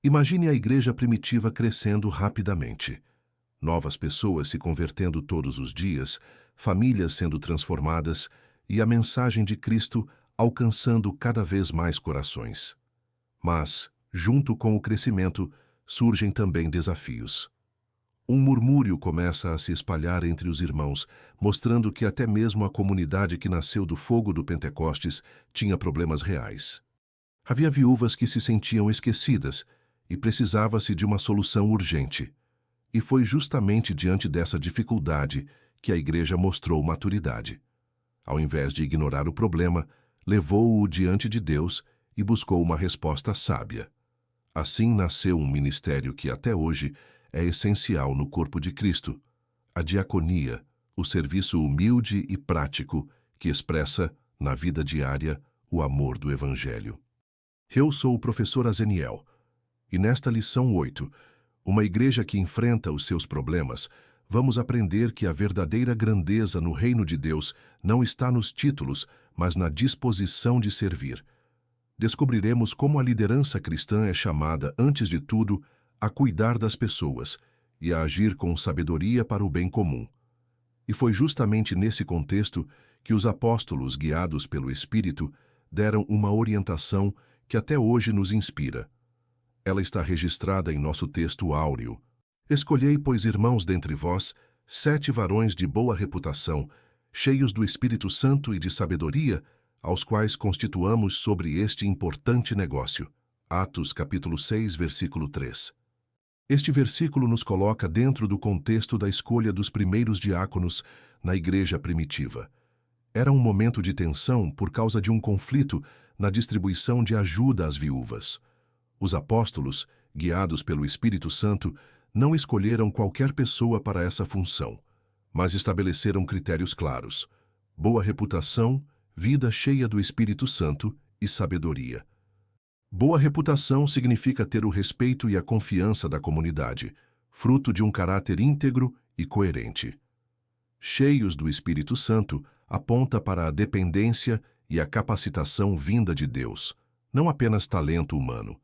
Imagine a igreja primitiva crescendo rapidamente. Novas pessoas se convertendo todos os dias, famílias sendo transformadas e a mensagem de Cristo alcançando cada vez mais corações. Mas, junto com o crescimento, surgem também desafios. Um murmúrio começa a se espalhar entre os irmãos, mostrando que até mesmo a comunidade que nasceu do fogo do Pentecostes tinha problemas reais. Havia viúvas que se sentiam esquecidas e precisava-se de uma solução urgente. E foi justamente diante dessa dificuldade que a igreja mostrou maturidade. Ao invés de ignorar o problema, levou-o diante de Deus e buscou uma resposta sábia. Assim nasceu um ministério que até hoje é essencial no corpo de Cristo, a diaconia, o serviço humilde e prático que expressa, na vida diária, o amor do Evangelho. Eu sou o professor Azeniel, e nesta lição 8, uma igreja que enfrenta os seus problemas, vamos aprender que a verdadeira grandeza no reino de Deus não está nos títulos, mas na disposição de servir. Descobriremos como a liderança cristã é chamada, antes de tudo, a cuidar das pessoas e a agir com sabedoria para o bem comum. E foi justamente nesse contexto que os apóstolos, guiados pelo Espírito, deram uma orientação que até hoje nos inspira. Ela está registrada em nosso texto áureo. Escolhei, pois, irmãos dentre vós, 7 varões de boa reputação, cheios do Espírito Santo e de sabedoria, aos quais constituamos sobre este importante negócio. Atos capítulo 6, versículo 3. Este versículo nos coloca dentro do contexto da escolha dos primeiros diáconos na igreja primitiva. Era um momento de tensão por causa de um conflito na distribuição de ajuda às viúvas. Os apóstolos, guiados pelo Espírito Santo, não escolheram qualquer pessoa para essa função, mas estabeleceram critérios claros: boa reputação, vida cheia do Espírito Santo e sabedoria. Boa reputação significa ter o respeito e a confiança da comunidade, fruto de um caráter íntegro e coerente. Cheios do Espírito Santo aponta para a dependência e a capacitação vinda de Deus, não apenas talento humano.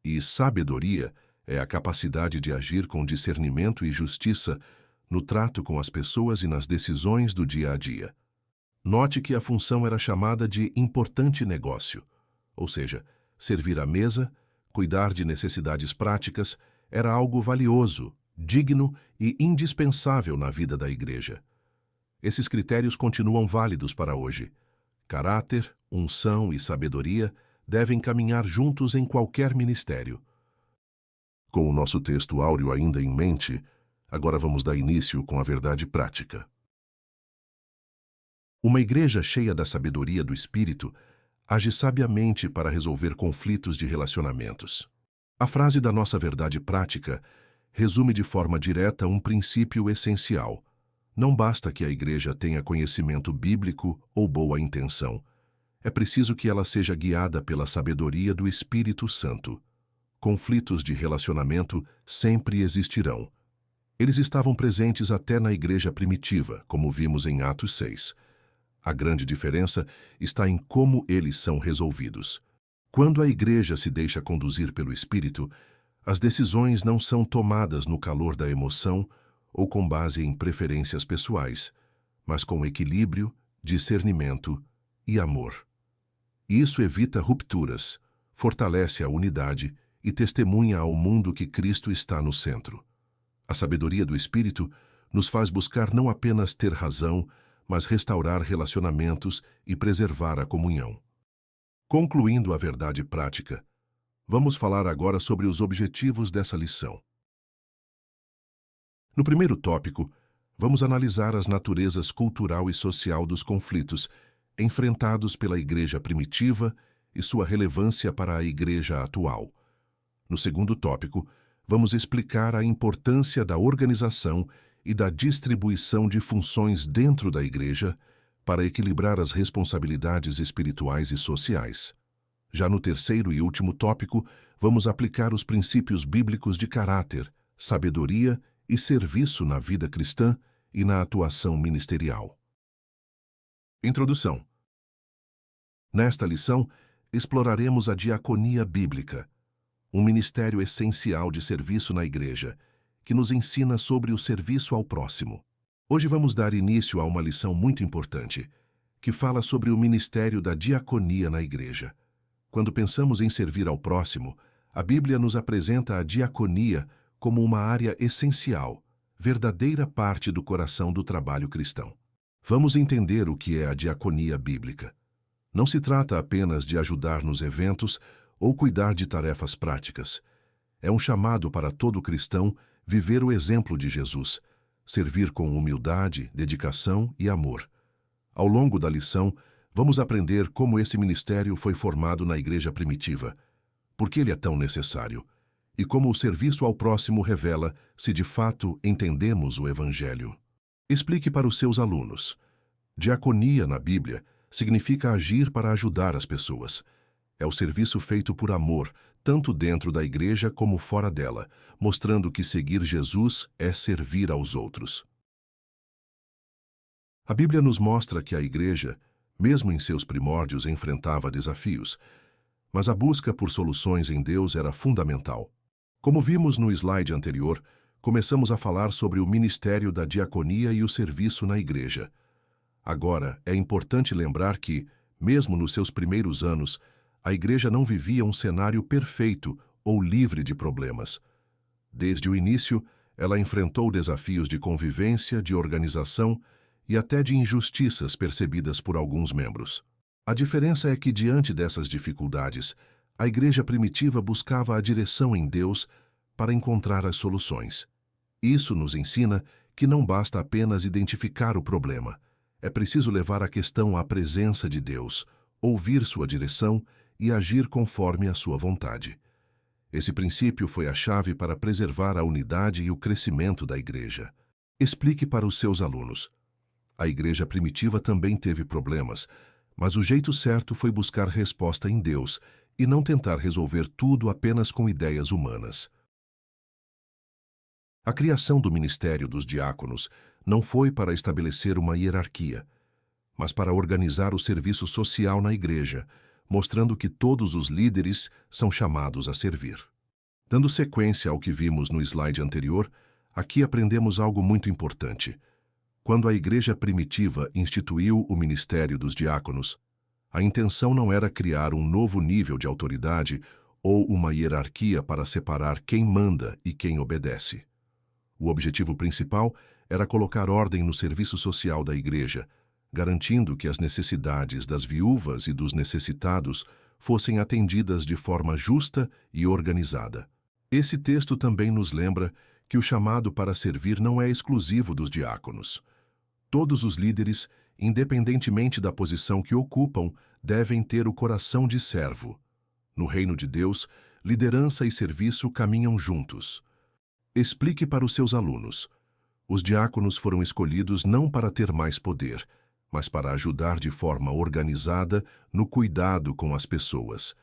E sabedoria é a capacidade de agir com discernimento e justiça no trato com as pessoas e nas decisões do dia a dia. Note que a função era chamada de importante negócio, ou seja, servir à mesa, cuidar de necessidades práticas, era algo valioso, digno e indispensável na vida da igreja. Esses critérios continuam válidos para hoje. Caráter, unção e sabedoria devem caminhar juntos em qualquer ministério. Com o nosso texto áureo ainda em mente, agora vamos dar início com a verdade prática. Uma igreja cheia da sabedoria do Espírito age sabiamente para resolver conflitos de relacionamentos. A frase da nossa verdade prática resume de forma direta um princípio essencial. Não basta que a igreja tenha conhecimento bíblico ou boa intenção. É preciso que ela seja guiada pela sabedoria do Espírito Santo. Conflitos de relacionamento sempre existirão. Eles estavam presentes até na igreja primitiva, como vimos em Atos 6. A grande diferença está em como eles são resolvidos. Quando a igreja se deixa conduzir pelo Espírito, as decisões não são tomadas no calor da emoção ou com base em preferências pessoais, mas com equilíbrio, discernimento e amor. Isso evita rupturas, fortalece a unidade e testemunha ao mundo que Cristo está no centro. A sabedoria do Espírito nos faz buscar não apenas ter razão, mas restaurar relacionamentos e preservar a comunhão. Concluindo a verdade prática, vamos falar agora sobre os objetivos dessa lição. No primeiro tópico, vamos analisar as naturezas cultural e social dos conflitos enfrentados pela igreja primitiva e sua relevância para a igreja atual. No segundo tópico, vamos explicar a importância da organização e da distribuição de funções dentro da igreja para equilibrar as responsabilidades espirituais e sociais. Já no terceiro e último tópico, vamos aplicar os princípios bíblicos de caráter, sabedoria e serviço na vida cristã e na atuação ministerial. Introdução. Nesta lição, exploraremos a diaconia bíblica, um ministério essencial de serviço na igreja, que nos ensina sobre o serviço ao próximo. Hoje vamos dar início a uma lição muito importante, que fala sobre o ministério da diaconia na igreja. Quando pensamos em servir ao próximo, a Bíblia nos apresenta a diaconia como uma área essencial, verdadeira parte do coração do trabalho cristão. Vamos entender o que é a diaconia bíblica. Não se trata apenas de ajudar nos eventos ou cuidar de tarefas práticas. É um chamado para todo cristão viver o exemplo de Jesus, servir com humildade, dedicação e amor. Ao longo da lição, vamos aprender como esse ministério foi formado na igreja primitiva, por que ele é tão necessário, e como o serviço ao próximo revela se de fato entendemos o Evangelho. Explique para os seus alunos. Diaconia na Bíblia significa agir para ajudar as pessoas. É o serviço feito por amor, tanto dentro da igreja como fora dela, mostrando que seguir Jesus é servir aos outros. A Bíblia nos mostra que a igreja, mesmo em seus primórdios, enfrentava desafios, mas a busca por soluções em Deus era fundamental. Como vimos no slide anterior, começamos a falar sobre o ministério da diaconia e o serviço na igreja. Agora, é importante lembrar que, mesmo nos seus primeiros anos, a igreja não vivia um cenário perfeito ou livre de problemas. Desde o início, ela enfrentou desafios de convivência, de organização e até de injustiças percebidas por alguns membros. A diferença é que, diante dessas dificuldades, a igreja primitiva buscava a direção em Deus para encontrar as soluções. Isso nos ensina que não basta apenas identificar o problema. É preciso levar a questão à presença de Deus, ouvir sua direção e agir conforme a sua vontade. Esse princípio foi a chave para preservar a unidade e o crescimento da igreja. Explique para os seus alunos. A igreja primitiva também teve problemas, mas o jeito certo foi buscar resposta em Deus e não tentar resolver tudo apenas com ideias humanas. A criação do ministério dos diáconos não foi para estabelecer uma hierarquia, mas para organizar o serviço social na igreja, mostrando que todos os líderes são chamados a servir. Dando sequência ao que vimos no slide anterior, aqui aprendemos algo muito importante. Quando a igreja primitiva instituiu o ministério dos diáconos, a intenção não era criar um novo nível de autoridade ou uma hierarquia para separar quem manda e quem obedece. O objetivo principal era colocar ordem no serviço social da igreja, garantindo que as necessidades das viúvas e dos necessitados fossem atendidas de forma justa e organizada. Esse texto também nos lembra que o chamado para servir não é exclusivo dos diáconos. Todos os líderes, independentemente da posição que ocupam, devem ter o coração de servo. No reino de Deus, liderança e serviço caminham juntos. Explique para os seus alunos. Os diáconos foram escolhidos não para ter mais poder, mas para ajudar de forma organizada no cuidado com as pessoas.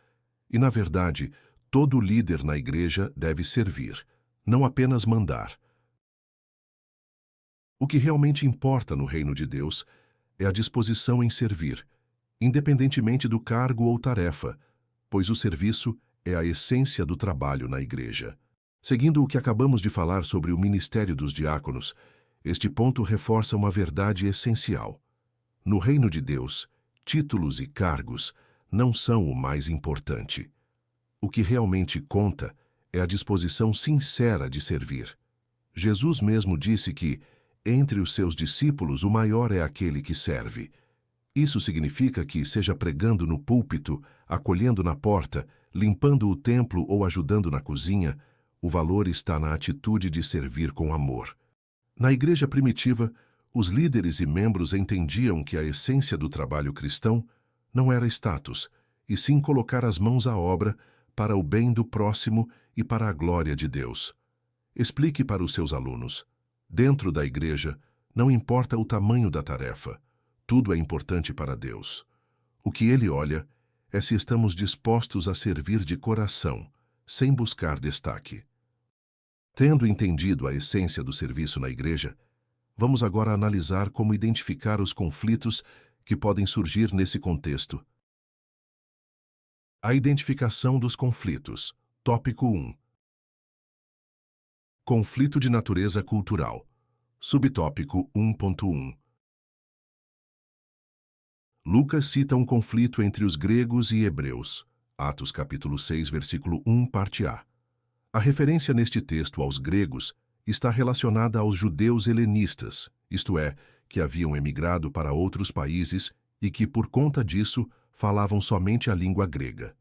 E, na verdade, todo líder na igreja deve servir, não apenas mandar. O que realmente importa no reino de Deus é a disposição em servir, independentemente do cargo ou tarefa, pois o serviço é a essência do trabalho na igreja. Seguindo o que acabamos de falar sobre o ministério dos diáconos, este ponto reforça uma verdade essencial. No reino de Deus, títulos e cargos não são o mais importante. O que realmente conta é a disposição sincera de servir. Jesus mesmo disse que, entre os seus discípulos, o maior é aquele que serve. Isso significa que, seja pregando no púlpito, acolhendo na porta, limpando o templo ou ajudando na cozinha, o valor está na atitude de servir com amor. Na igreja primitiva, os líderes e membros entendiam que a essência do trabalho cristão não era status, e sim colocar as mãos à obra para o bem do próximo e para a glória de Deus. Explique para os seus alunos. Dentro da igreja, não importa o tamanho da tarefa, tudo é importante para Deus. O que Ele olha é se estamos dispostos a servir de coração, sem buscar destaque. Tendo entendido a essência do serviço na igreja, vamos agora analisar como identificar os conflitos que podem surgir nesse contexto. A identificação dos conflitos. Tópico 1. Conflito de natureza cultural. Subtópico 1.1. Lucas cita um conflito entre os gregos e hebreus. Atos capítulo 6, versículo 1, parte A. A referência neste texto aos gregos está relacionada aos judeus helenistas, isto é, que haviam emigrado para outros países e que, por conta disso, falavam somente a língua grega.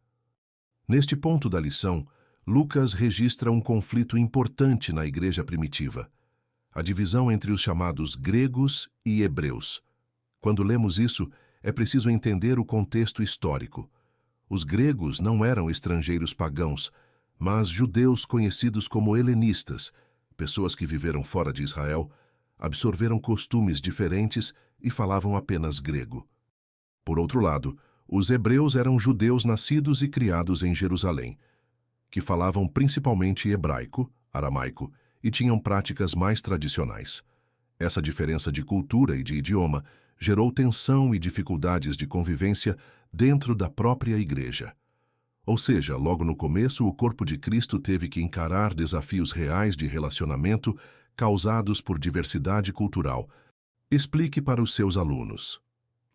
Neste ponto da lição, Lucas registra um conflito importante na igreja primitiva, a divisão entre os chamados gregos e hebreus. Quando lemos isso, é preciso entender o contexto histórico. Os gregos não eram estrangeiros pagãos, mas judeus conhecidos como helenistas, pessoas que viveram fora de Israel, absorveram costumes diferentes e falavam apenas grego. Por outro lado, os hebreus eram judeus nascidos e criados em Jerusalém, que falavam principalmente hebraico, aramaico, e tinham práticas mais tradicionais. Essa diferença de cultura e de idioma gerou tensão e dificuldades de convivência dentro da própria igreja. Ou seja, logo no começo, o corpo de Cristo teve que encarar desafios reais de relacionamento causados por diversidade cultural. Explique para os seus alunos.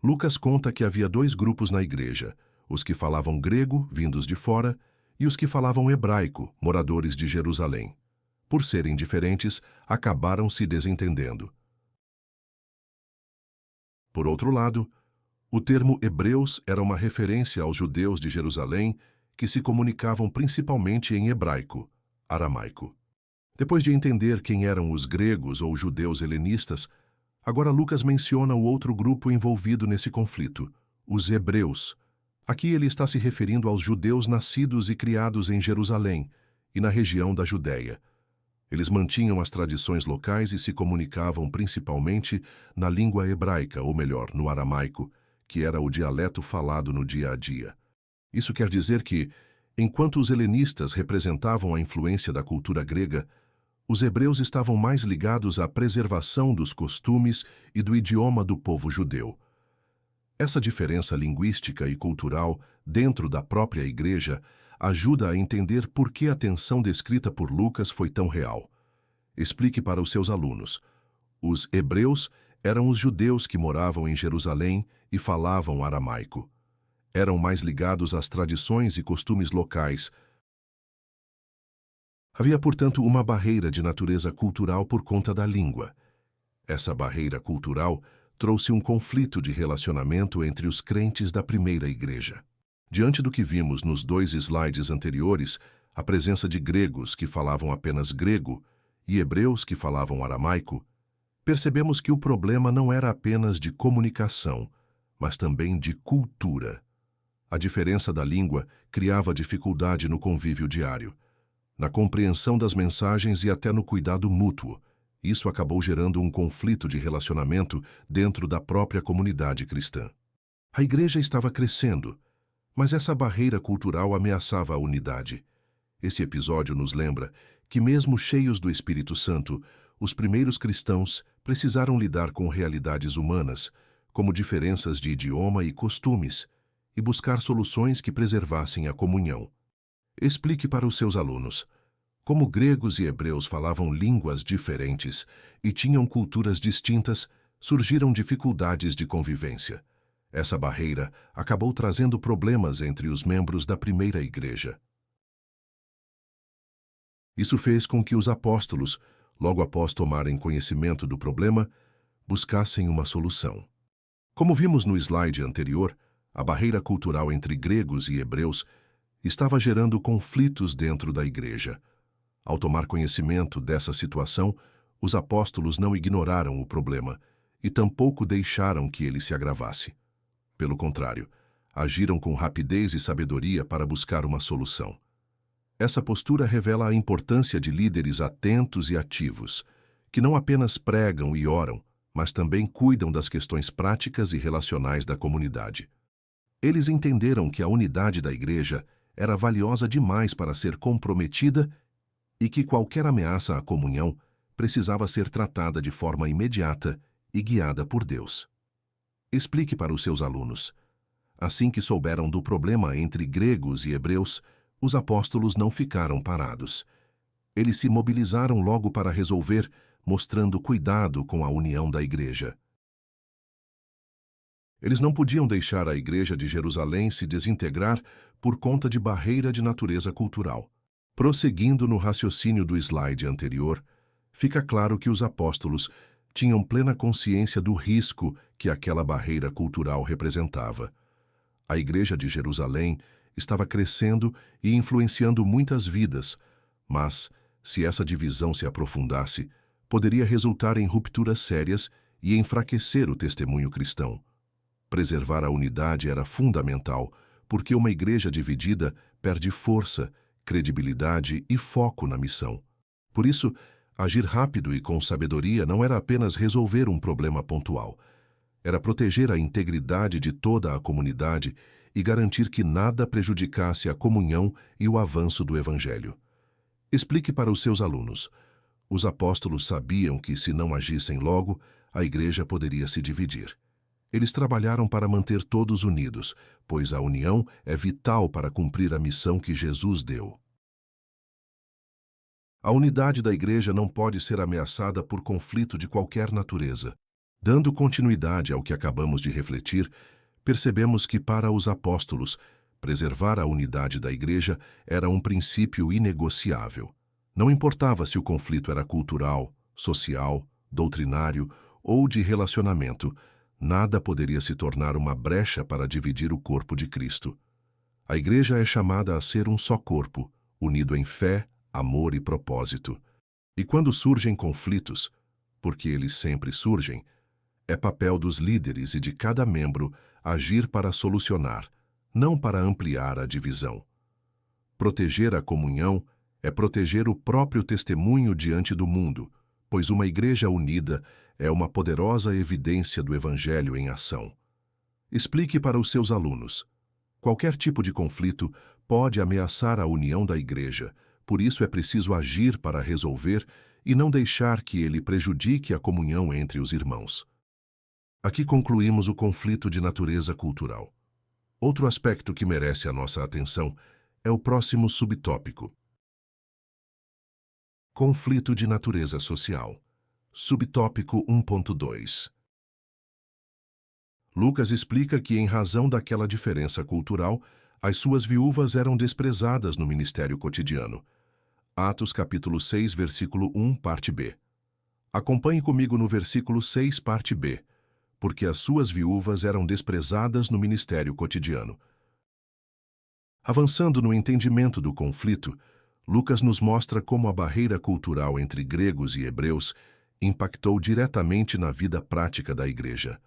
Lucas conta que havia dois grupos na igreja, os que falavam grego, vindos de fora, e os que falavam hebraico, moradores de Jerusalém. Por serem diferentes, acabaram se desentendendo. Por outro lado, o termo hebreus era uma referência aos judeus de Jerusalém que se comunicavam principalmente em hebraico, aramaico. Depois de entender quem eram os gregos ou judeus helenistas, agora Lucas menciona o outro grupo envolvido nesse conflito, os hebreus. Aqui ele está se referindo aos judeus nascidos e criados em Jerusalém e na região da Judéia. Eles mantinham as tradições locais e se comunicavam principalmente na língua hebraica, ou melhor, no aramaico, que era o dialeto falado no dia a dia. Isso quer dizer que, enquanto os helenistas representavam a influência da cultura grega, os hebreus estavam mais ligados à preservação dos costumes e do idioma do povo judeu. Essa diferença linguística e cultural dentro da própria igreja ajuda a entender por que a tensão descrita por Lucas foi tão real. Explique para os seus alunos. Os hebreus eram os judeus que moravam em Jerusalém e falavam aramaico. Eram mais ligados às tradições e costumes locais. Havia, portanto, uma barreira de natureza cultural por conta da língua. Essa barreira cultural trouxe um conflito de relacionamento entre os crentes da primeira igreja. Diante do que vimos nos dois slides anteriores, a presença de gregos que falavam apenas grego e hebreus que falavam aramaico, percebemos que o problema não era apenas de comunicação, mas também de cultura. A diferença da língua criava dificuldade no convívio diário, na compreensão das mensagens e até no cuidado mútuo. Isso acabou gerando um conflito de relacionamento dentro da própria comunidade cristã. A igreja estava crescendo, mas essa barreira cultural ameaçava a unidade. Esse episódio nos lembra que, mesmo cheios do Espírito Santo, os primeiros cristãos precisaram lidar com realidades humanas, como diferenças de idioma e costumes, e buscar soluções que preservassem a comunhão. Explique para os seus alunos. Como gregos e hebreus falavam línguas diferentes e tinham culturas distintas, surgiram dificuldades de convivência. Essa barreira acabou trazendo problemas entre os membros da primeira igreja. Isso fez com que os apóstolos, logo após tomarem conhecimento do problema, buscassem uma solução. Como vimos no slide anterior, a barreira cultural entre gregos e hebreus estava gerando conflitos dentro da igreja. Ao tomar conhecimento dessa situação, os apóstolos não ignoraram o problema e tampouco deixaram que ele se agravasse. Pelo contrário, agiram com rapidez e sabedoria para buscar uma solução. Essa postura revela a importância de líderes atentos e ativos, que não apenas pregam e oram, mas também cuidam das questões práticas e relacionais da comunidade. Eles entenderam que a unidade da igreja era valiosa demais para ser comprometida e que qualquer ameaça à comunhão precisava ser tratada de forma imediata e guiada por Deus. Explique para os seus alunos. Assim que souberam do problema entre gregos e hebreus, Os apóstolos não ficaram parados. Eles se mobilizaram logo para resolver, mostrando cuidado com a união da igreja. Eles não podiam deixar a igreja de Jerusalém se desintegrar por conta de barreira de natureza cultural. Prosseguindo no raciocínio do slide anterior, fica claro que os apóstolos tinham plena consciência do risco que aquela barreira cultural representava. A igreja de Jerusalém estava crescendo e influenciando muitas vidas, mas, se essa divisão se aprofundasse, poderia resultar em rupturas sérias e enfraquecer o testemunho cristão. Preservar a unidade era fundamental, porque uma igreja dividida perde força, credibilidade e foco na missão. Por isso, agir rápido e com sabedoria não era apenas resolver um problema pontual. Era proteger a integridade de toda a comunidade e garantir que nada prejudicasse a comunhão e o avanço do Evangelho. Explique para os seus alunos. Os apóstolos sabiam que, se não agissem logo, a igreja poderia se dividir. Eles trabalharam para manter todos unidos, pois a união é vital para cumprir a missão que Jesus deu. A unidade da igreja não pode ser ameaçada por conflito de qualquer natureza. Dando continuidade ao que acabamos de refletir, percebemos que, para os apóstolos, preservar a unidade da igreja era um princípio inegociável. Não importava se o conflito era cultural, social, doutrinário ou de relacionamento, nada poderia se tornar uma brecha para dividir o corpo de Cristo. A igreja é chamada a ser um só corpo, unido em fé, amor e propósito. E quando surgem conflitos, porque eles sempre surgem, é papel dos líderes e de cada membro agir para solucionar, não para ampliar a divisão. Proteger a comunhão é proteger o próprio testemunho diante do mundo, pois uma igreja unida é uma poderosa evidência do Evangelho em ação. Explique para os seus alunos. Qualquer tipo de conflito pode ameaçar a união da igreja, por isso é preciso agir para resolver e não deixar que ele prejudique a comunhão entre os irmãos. Aqui concluímos o conflito de natureza cultural. Outro aspecto que merece a nossa atenção é o próximo subtópico. Conflito de natureza social. Subtópico 1.2. Lucas explica que, em razão daquela diferença cultural, as suas viúvas eram desprezadas no ministério cotidiano. Atos capítulo 6, versículo 1, parte B. Acompanhe comigo no versículo 6, parte B. Porque as suas viúvas eram desprezadas no ministério cotidiano. Avançando no entendimento do conflito, Lucas nos mostra como a barreira cultural entre gregos e hebreus impactou diretamente na vida prática da igreja.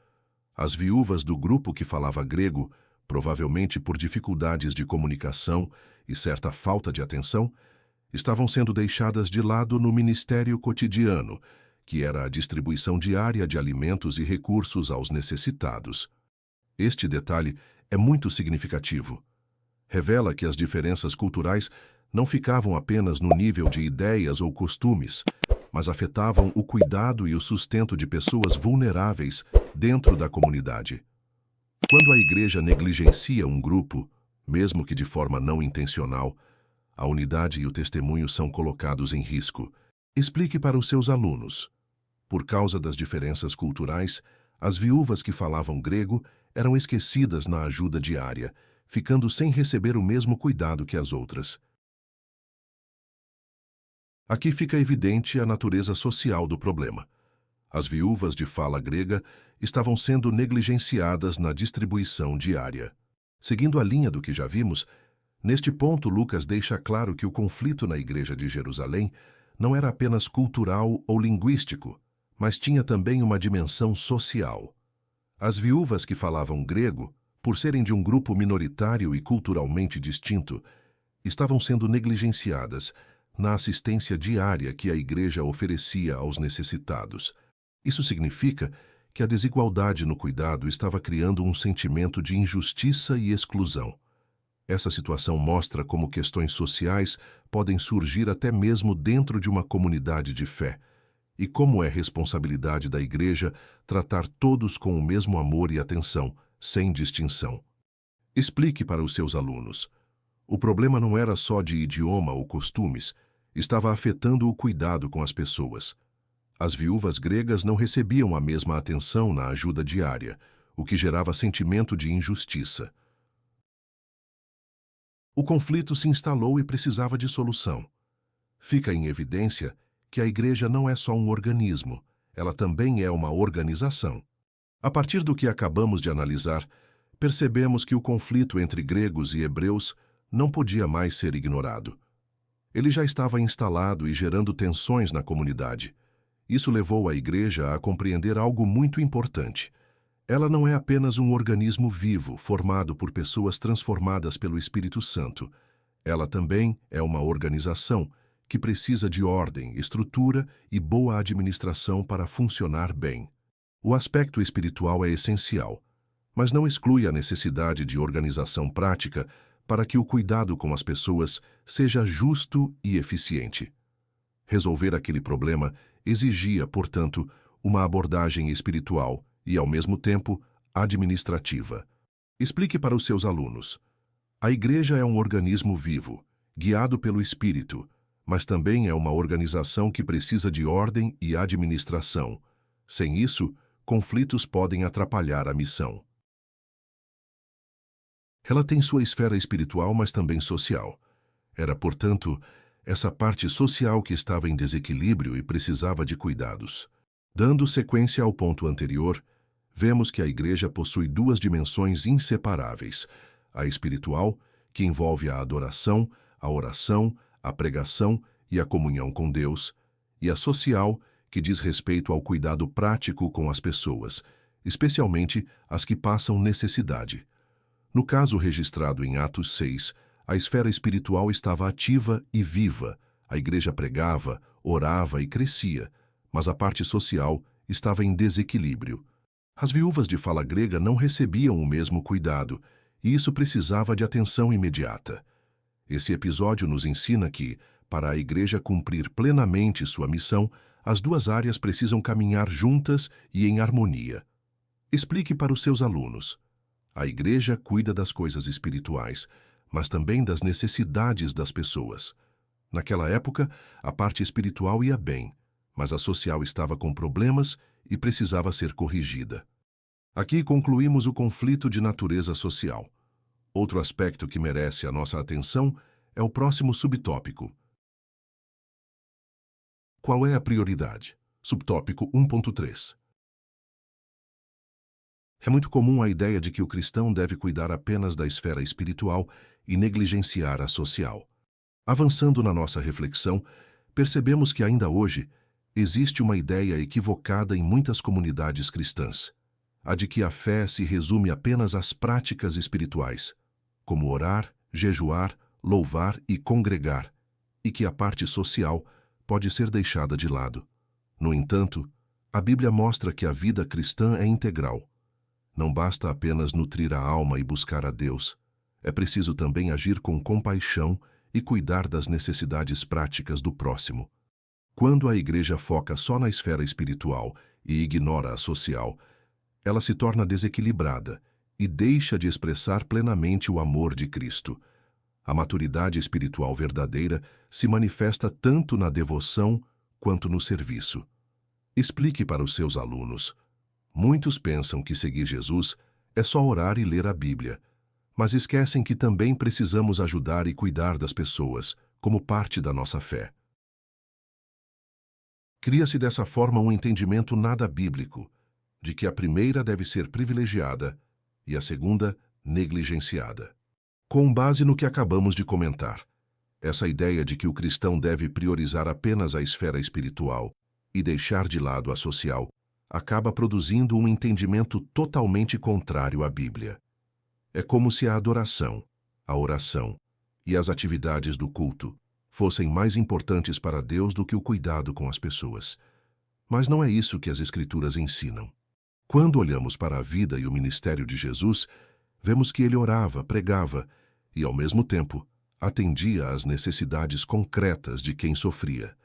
As viúvas do grupo que falava grego, provavelmente por dificuldades de comunicação e certa falta de atenção, estavam sendo deixadas de lado no ministério cotidiano, que era a distribuição diária de alimentos e recursos aos necessitados. Este detalhe é muito significativo. Revela que as diferenças culturais não ficavam apenas no nível de ideias ou costumes, mas afetavam o cuidado e o sustento de pessoas vulneráveis dentro da comunidade. Quando a igreja negligencia um grupo, mesmo que de forma não intencional, a unidade e o testemunho são colocados em risco. Explique para os seus alunos. Por causa das diferenças culturais, as viúvas que falavam grego eram esquecidas na ajuda diária, ficando sem receber o mesmo cuidado que as outras. Aqui fica evidente a natureza social do problema. As viúvas de fala grega estavam sendo negligenciadas na distribuição diária. Seguindo a linha do que já vimos, neste ponto Lucas deixa claro que o conflito na igreja de Jerusalém não era apenas cultural ou linguístico, mas tinha também uma dimensão social. As viúvas que falavam grego, por serem de um grupo minoritário e culturalmente distinto, estavam sendo negligenciadas na assistência diária que a igreja oferecia aos necessitados. Isso significa que a desigualdade no cuidado estava criando um sentimento de injustiça e exclusão. Essa situação mostra como questões sociais podem surgir até mesmo dentro de uma comunidade de fé, e como é responsabilidade da igreja tratar todos com o mesmo amor e atenção, sem distinção. Explique para os seus alunos. O problema não era só de idioma ou costumes, estava afetando o cuidado com as pessoas. As viúvas gregas não recebiam a mesma atenção na ajuda diária, o que gerava sentimento de injustiça. O conflito se instalou e precisava de solução. Fica em evidência que a igreja não é só um organismo, ela também é uma organização. A partir do que acabamos de analisar, percebemos que o conflito entre gregos e hebreus não podia mais ser ignorado. Ele já estava instalado e gerando tensões na comunidade. Isso levou a igreja a compreender algo muito importante. Ela não é apenas um organismo vivo, formado por pessoas transformadas pelo Espírito Santo. Ela também é uma organização que precisa de ordem, estrutura e boa administração para funcionar bem. O aspecto espiritual é essencial, mas não exclui a necessidade de organização prática para que o cuidado com as pessoas seja justo e eficiente. Resolver aquele problema exigia, portanto, uma abordagem espiritual e, ao mesmo tempo, administrativa. Explique para os seus alunos. A igreja é um organismo vivo, guiado pelo Espírito, mas também é uma organização que precisa de ordem e administração. Sem isso, conflitos podem atrapalhar a missão. Ela tem sua esfera espiritual, mas também social. Era, portanto, essa parte social que estava em desequilíbrio e precisava de cuidados. Dando sequência ao ponto anterior, vemos que a igreja possui duas dimensões inseparáveis: a espiritual, que envolve a adoração, a oração, a pregação e a comunhão com Deus, e a social, que diz respeito ao cuidado prático com as pessoas, especialmente as que passam necessidade. No caso registrado em Atos 6, a esfera espiritual estava ativa e viva, a igreja pregava, orava e crescia, mas a parte social estava em desequilíbrio. As viúvas de fala grega não recebiam o mesmo cuidado, e isso precisava de atenção imediata. Esse episódio nos ensina que, para a igreja cumprir plenamente sua missão, as duas áreas precisam caminhar juntas e em harmonia. Explique para os seus alunos. A igreja cuida das coisas espirituais, mas também das necessidades das pessoas. Naquela época, a parte espiritual ia bem, mas a social estava com problemas e precisava ser corrigida. Aqui concluímos o conflito de natureza social. Outro aspecto que merece a nossa atenção é o próximo subtópico. Qual é a prioridade? Subtópico 1.3. É muito comum a ideia de que o cristão deve cuidar apenas da esfera espiritual e negligenciar a social. Avançando na nossa reflexão, percebemos que ainda hoje existe uma ideia equivocada em muitas comunidades cristãs, a de que a fé se resume apenas às práticas espirituais, como orar, jejuar, louvar e congregar, e que a parte social pode ser deixada de lado. No entanto, a Bíblia mostra que a vida cristã é integral. Não basta apenas nutrir a alma e buscar a Deus. É preciso também agir com compaixão e cuidar das necessidades práticas do próximo. Quando a igreja foca só na esfera espiritual e ignora a social, ela se torna desequilibrada e deixa de expressar plenamente o amor de Cristo. A maturidade espiritual verdadeira se manifesta tanto na devoção quanto no serviço. Explique para os seus alunos. Muitos pensam que seguir Jesus é só orar e ler a Bíblia, mas esquecem que também precisamos ajudar e cuidar das pessoas, como parte da nossa fé. Cria-se dessa forma um entendimento nada bíblico, de que a primeira deve ser privilegiada e a segunda negligenciada. Com base no que acabamos de comentar, essa ideia de que o cristão deve priorizar apenas a esfera espiritual e deixar de lado a social acaba produzindo um entendimento totalmente contrário à Bíblia. É como se a adoração, a oração e as atividades do culto fossem mais importantes para Deus do que o cuidado com as pessoas. Mas não é isso que as Escrituras ensinam. Quando olhamos para a vida e o ministério de Jesus, vemos que ele orava, pregava e, ao mesmo tempo, atendia às necessidades concretas de quem sofria.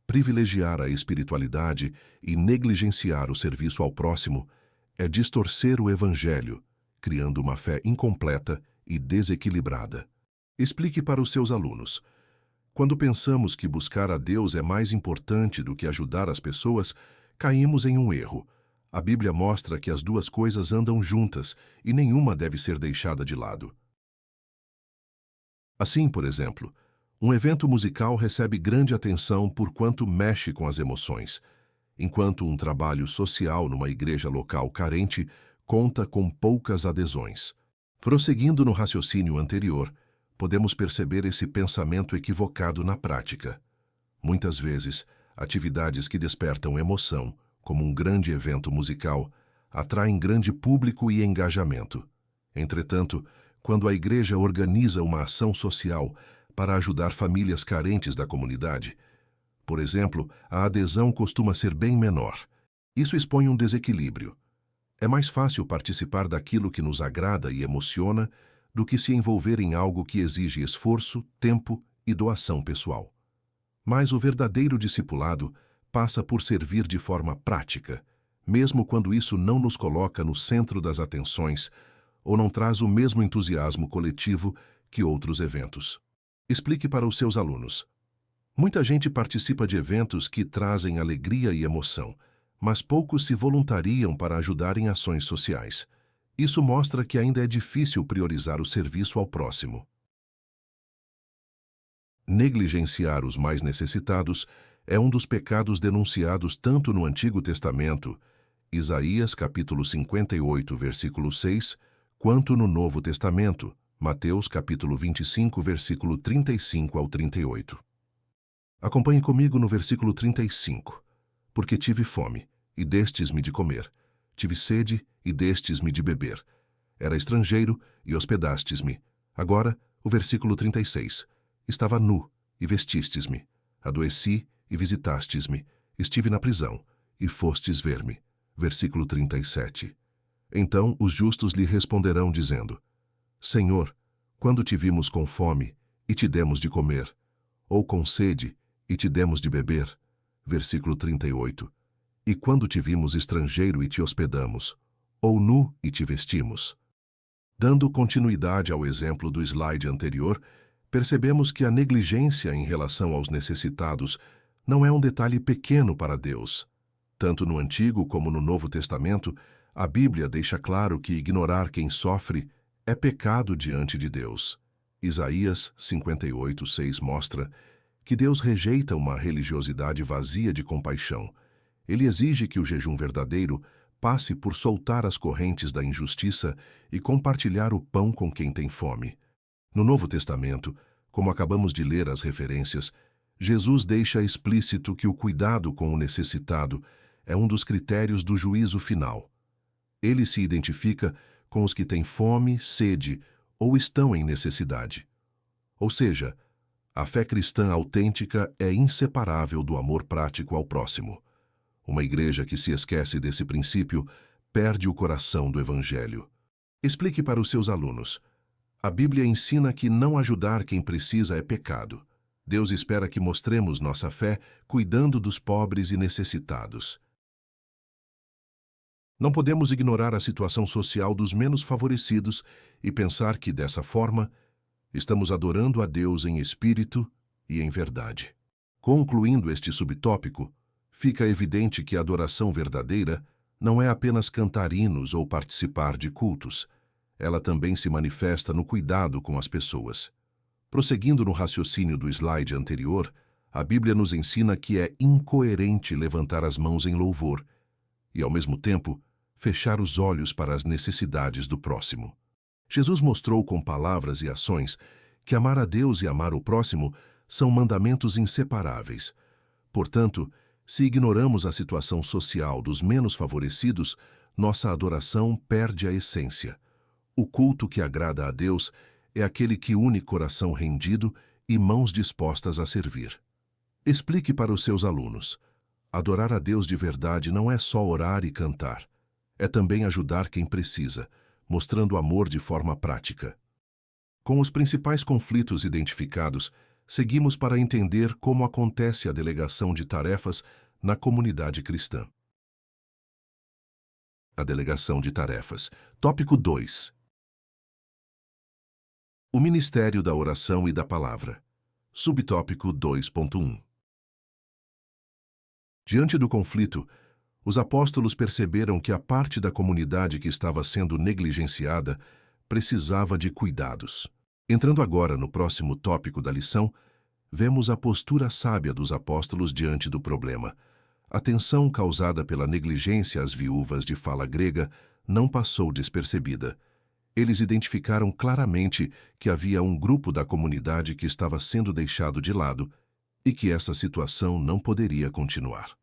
Privilegiar a espiritualidade e negligenciar o serviço ao próximo é distorcer o Evangelho, criando uma fé incompleta e desequilibrada. Explique para os seus alunos. Quando pensamos que buscar a Deus é mais importante do que ajudar as pessoas, caímos em um erro. A Bíblia mostra que as duas coisas andam juntas e nenhuma deve ser deixada de lado. Assim, por exemplo, um evento musical recebe grande atenção por quanto mexe com as emoções, enquanto um trabalho social numa igreja local carente conta com poucas adesões. Prosseguindo no raciocínio anterior, podemos perceber esse pensamento equivocado na prática. Muitas vezes, atividades que despertam emoção, como um grande evento musical, atraem grande público e engajamento. Entretanto, quando a igreja organiza uma ação social para ajudar famílias carentes da comunidade, por exemplo, a adesão costuma ser bem menor. Isso expõe um desequilíbrio. É mais fácil participar daquilo que nos agrada e emociona do que se envolver em algo que exige esforço, tempo e doação pessoal. Mas o verdadeiro discipulado passa por servir de forma prática, mesmo quando isso não nos coloca no centro das atenções ou não traz o mesmo entusiasmo coletivo que outros eventos. Explique para os seus alunos. Muita gente participa de eventos que trazem alegria e emoção, mas poucos se voluntariam para ajudar em ações sociais. Isso mostra que ainda é difícil priorizar o serviço ao próximo. Negligenciar os mais necessitados é um dos pecados denunciados tanto no Antigo Testamento, Isaías capítulo 58, versículo 6, quanto no Novo Testamento, Mateus capítulo 25, versículo 35 ao 38. Acompanhe comigo no versículo 35. Porque tive fome, e destes-me de comer. Tive sede, e destes-me de beber. Era estrangeiro, e hospedastes-me. Agora, o versículo 36. Estava nu, e vestistes-me. Adoeci, e visitastes-me. Estive na prisão, e fostes ver-me. Versículo 37. Então os justos lhe responderão, dizendo: Senhor, quando te vimos com fome, e te demos de comer, ou com sede, e te demos de beber? Versículo 38. E quando te vimos estrangeiro e te hospedamos, ou nu e te vestimos? Dando continuidade ao exemplo do slide anterior, percebemos que a negligência em relação aos necessitados não é um detalhe pequeno para Deus. Tanto no Antigo como no Novo Testamento, a Bíblia deixa claro que ignorar quem sofre é pecado diante de Deus. Isaías 58:6 mostra que Deus rejeita uma religiosidade vazia de compaixão. Ele exige que o jejum verdadeiro passe por soltar as correntes da injustiça e compartilhar o pão com quem tem fome. No Novo Testamento, como acabamos de ler as referências, Jesus deixa explícito que o cuidado com o necessitado é um dos critérios do juízo final. Ele se identifica com os que têm fome, sede ou estão em necessidade. Ou seja, a fé cristã autêntica é inseparável do amor prático ao próximo. Uma igreja que se esquece desse princípio perde o coração do Evangelho. Explique para os seus alunos. A Bíblia ensina que não ajudar quem precisa é pecado. Deus espera que mostremos nossa fé cuidando dos pobres e necessitados. Não podemos ignorar a situação social dos menos favorecidos e pensar que, dessa forma, estamos adorando a Deus em espírito e em verdade. Concluindo este subtópico, fica evidente que a adoração verdadeira não é apenas cantar hinos ou participar de cultos. Ela também se manifesta no cuidado com as pessoas. Prosseguindo no raciocínio do slide anterior, a Bíblia nos ensina que é incoerente levantar as mãos em louvor e, ao mesmo tempo, fechar os olhos para as necessidades do próximo. Jesus mostrou com palavras e ações que amar a Deus e amar o próximo são mandamentos inseparáveis. Portanto, se ignoramos a situação social dos menos favorecidos, nossa adoração perde a essência. O culto que agrada a Deus é aquele que une coração rendido e mãos dispostas a servir. Explique para os seus alunos. Adorar a Deus de verdade não é só orar e cantar. É também ajudar quem precisa, mostrando amor de forma prática. Com os principais conflitos identificados, seguimos para entender como acontece a delegação de tarefas na comunidade cristã. A delegação de tarefas. Tópico 2. O Ministério da Oração e da Palavra. Subtópico 2.1. Diante do conflito, os apóstolos perceberam que a parte da comunidade que estava sendo negligenciada precisava de cuidados. Entrando agora no próximo tópico da lição, vemos a postura sábia dos apóstolos diante do problema. A tensão causada pela negligência às viúvas de fala grega não passou despercebida. Eles identificaram claramente que havia um grupo da comunidade que estava sendo deixado de lado e que essa situação não poderia continuar.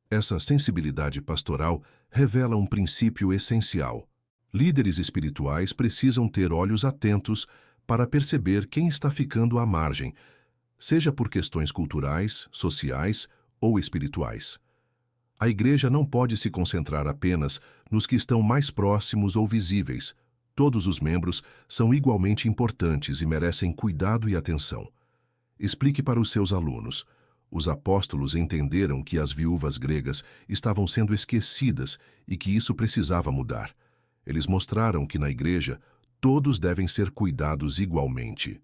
Essa sensibilidade pastoral revela um princípio essencial. Líderes espirituais precisam ter olhos atentos para perceber quem está ficando à margem, seja por questões culturais, sociais ou espirituais. A igreja não pode se concentrar apenas nos que estão mais próximos ou visíveis. Todos os membros são igualmente importantes e merecem cuidado e atenção. Explique para os seus alunos. Os apóstolos entenderam que as viúvas gregas estavam sendo esquecidas e que isso precisava mudar. Eles mostraram que na igreja todos devem ser cuidados igualmente.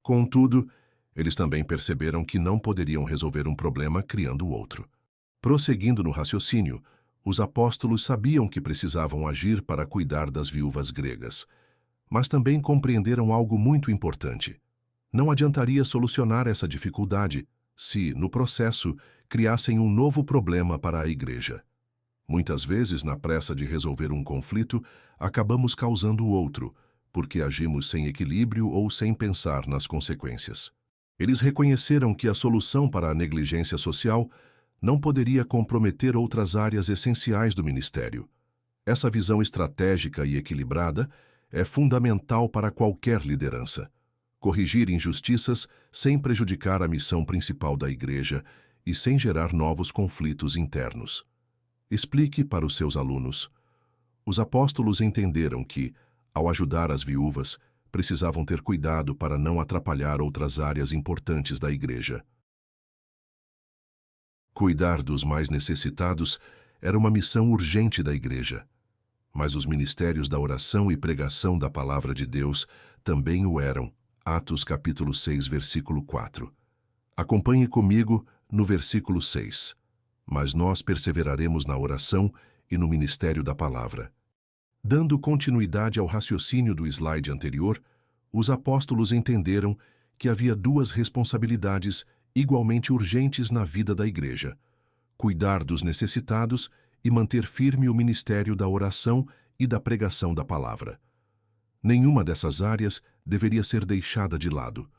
Contudo, eles também perceberam que não poderiam resolver um problema criando outro. Prosseguindo no raciocínio, os apóstolos sabiam que precisavam agir para cuidar das viúvas gregas, mas também compreenderam algo muito importante. Não adiantaria solucionar essa dificuldade se, no processo, criassem um novo problema para a igreja. Muitas vezes, na pressa de resolver um conflito, acabamos causando outro, porque agimos sem equilíbrio ou sem pensar nas consequências. Eles reconheceram que a solução para a negligência social não poderia comprometer outras áreas essenciais do ministério. Essa visão estratégica e equilibrada é fundamental para qualquer liderança. Corrigir injustiças sem prejudicar a missão principal da igreja e sem gerar novos conflitos internos. Explique para os seus alunos. Os apóstolos entenderam que, ao ajudar as viúvas, precisavam ter cuidado para não atrapalhar outras áreas importantes da igreja. Cuidar dos mais necessitados era uma missão urgente da igreja, mas os ministérios da oração e pregação da palavra de Deus também o eram. Atos capítulo 6, versículo 4. Acompanhe comigo no versículo 6. Mas nós perseveraremos na oração e no ministério da palavra. Dando continuidade ao raciocínio do slide anterior, os apóstolos entenderam que havia duas responsabilidades igualmente urgentes na vida da igreja: cuidar dos necessitados e manter firme o ministério da oração e da pregação da palavra. Nenhuma dessas áreas deveria ser deixada de lado.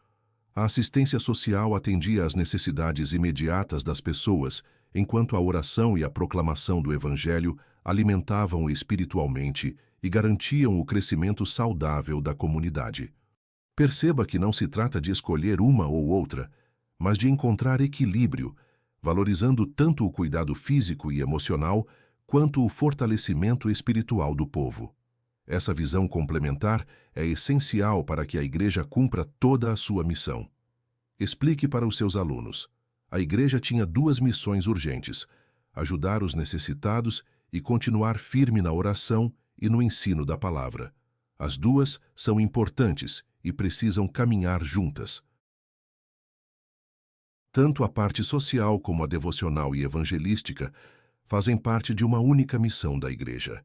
A assistência social atendia às necessidades imediatas das pessoas, enquanto a oração e a proclamação do Evangelho alimentavam espiritualmente e garantiam o crescimento saudável da comunidade. Perceba que não se trata de escolher uma ou outra, mas de encontrar equilíbrio, valorizando tanto o cuidado físico e emocional quanto o fortalecimento espiritual do povo. Essa visão complementar é essencial para que a igreja cumpra toda a sua missão. Explique para os seus alunos. A igreja tinha duas missões urgentes: ajudar os necessitados e continuar firme na oração e no ensino da palavra. As duas são importantes e precisam caminhar juntas. Tanto a parte social como a devocional e evangelística fazem parte de uma única missão da igreja.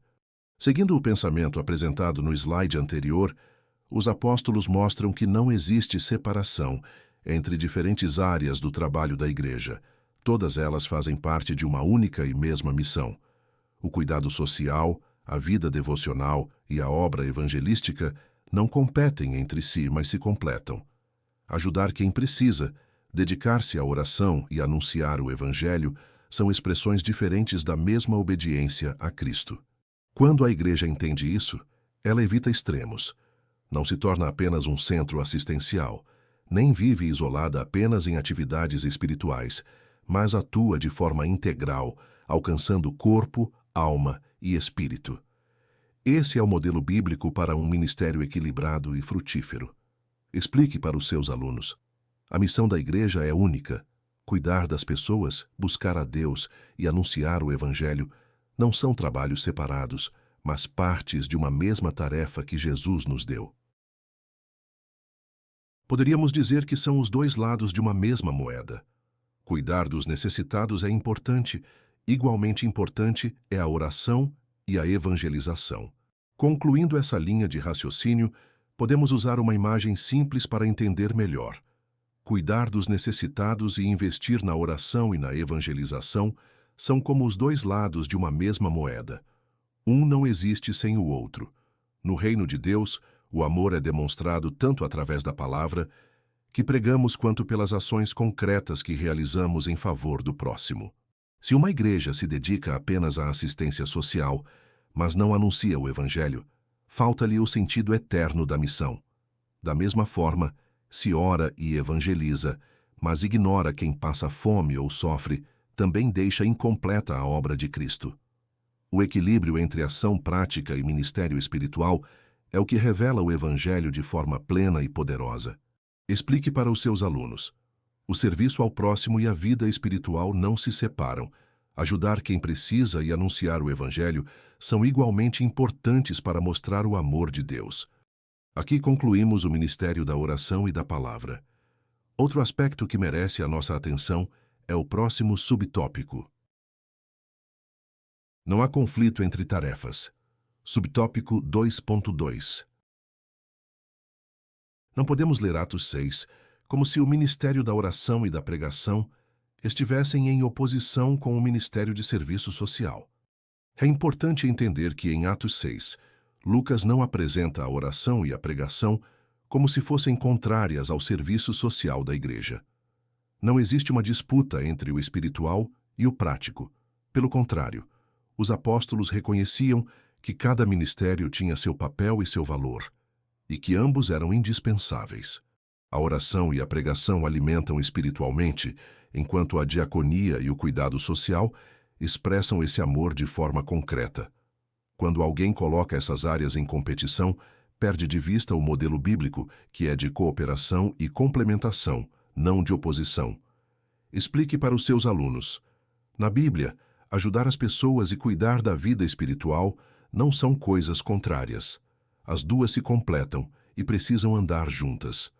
Seguindo o pensamento apresentado no slide anterior, os apóstolos mostram que não existe separação entre diferentes áreas do trabalho da igreja. Todas elas fazem parte de uma única e mesma missão. O cuidado social, a vida devocional e a obra evangelística não competem entre si, mas se completam. Ajudar quem precisa, dedicar-se à oração e anunciar o Evangelho são expressões diferentes da mesma obediência a Cristo. Quando a igreja entende isso, ela evita extremos. Não se torna apenas um centro assistencial, nem vive isolada apenas em atividades espirituais, mas atua de forma integral, alcançando corpo, alma e espírito. Esse é o modelo bíblico para um ministério equilibrado e frutífero. Explique para os seus alunos. A missão da igreja é única. Cuidar das pessoas, buscar a Deus e anunciar o Evangelho não são trabalhos separados, mas partes de uma mesma tarefa que Jesus nos deu. Poderíamos dizer que são os dois lados de uma mesma moeda. Cuidar dos necessitados é importante, igualmente importante é a oração e a evangelização. Concluindo essa linha de raciocínio, podemos usar uma imagem simples para entender melhor. Cuidar dos necessitados e investir na oração e na evangelização são como os dois lados de uma mesma moeda. Um não existe sem o outro. No reino de Deus, o amor é demonstrado tanto através da palavra que pregamos quanto pelas ações concretas que realizamos em favor do próximo. Se uma igreja se dedica apenas à assistência social, mas não anuncia o Evangelho, falta-lhe o sentido eterno da missão. Da mesma forma, se ora e evangeliza, mas ignora quem passa fome ou sofre, também deixa incompleta a obra de Cristo. O equilíbrio entre ação prática e ministério espiritual é o que revela o Evangelho de forma plena e poderosa. Explique para os seus alunos. O serviço ao próximo e a vida espiritual não se separam. Ajudar quem precisa e anunciar o Evangelho são igualmente importantes para mostrar o amor de Deus. Aqui concluímos o ministério da oração e da palavra. Outro aspecto que merece a nossa atenção é o próximo subtópico. Não há conflito entre tarefas. Subtópico 2.2. Não podemos ler Atos 6 como se o ministério da oração e da pregação estivessem em oposição com o ministério de serviço social. É importante entender que em Atos 6, Lucas não apresenta a oração e a pregação como se fossem contrárias ao serviço social da igreja. Não existe uma disputa entre o espiritual e o prático. Pelo contrário, os apóstolos reconheciam que cada ministério tinha seu papel e seu valor, e que ambos eram indispensáveis. A oração e a pregação alimentam espiritualmente, enquanto a diaconia e o cuidado social expressam esse amor de forma concreta. Quando alguém coloca essas áreas em competição, perde de vista o modelo bíblico, que é de cooperação e complementação, não de oposição. Explique para os seus alunos. Na Bíblia, ajudar as pessoas e cuidar da vida espiritual não são coisas contrárias. As duas se completam e precisam andar juntas.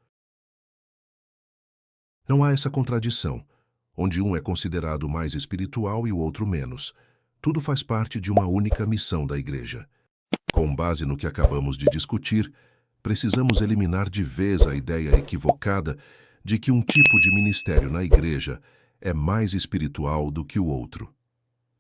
Não há essa contradição, onde um é considerado mais espiritual e o outro menos. Tudo faz parte de uma única missão da igreja. Com base no que acabamos de discutir, precisamos eliminar de vez a ideia equivocada de que um tipo de ministério na igreja é mais espiritual do que o outro.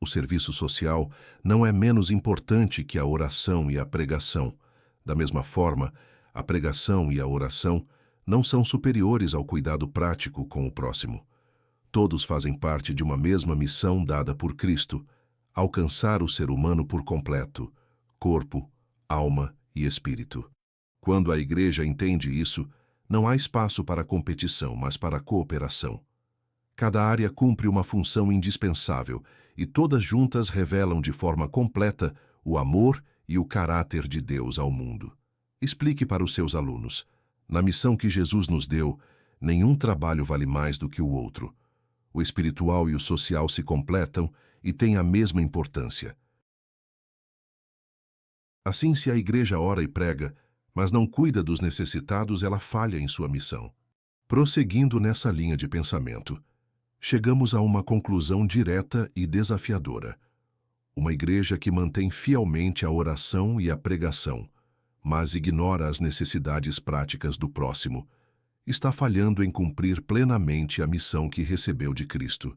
O serviço social não é menos importante que a oração e a pregação. Da mesma forma, a pregação e a oração não são superiores ao cuidado prático com o próximo. Todos fazem parte de uma mesma missão dada por Cristo: alcançar o ser humano por completo, corpo, alma e espírito. Quando a igreja entende isso, não há espaço para competição, mas para cooperação. Cada área cumpre uma função indispensável e todas juntas revelam de forma completa o amor e o caráter de Deus ao mundo. Explique para os seus alunos. Na missão que Jesus nos deu, nenhum trabalho vale mais do que o outro. O espiritual e o social se completam e têm a mesma importância. Assim, se a igreja ora e prega, mas não cuida dos necessitados, ela falha em sua missão. Prosseguindo nessa linha de pensamento, chegamos a uma conclusão direta e desafiadora. Uma igreja que mantém fielmente a oração e a pregação, mas ignora as necessidades práticas do próximo, está falhando em cumprir plenamente a missão que recebeu de Cristo.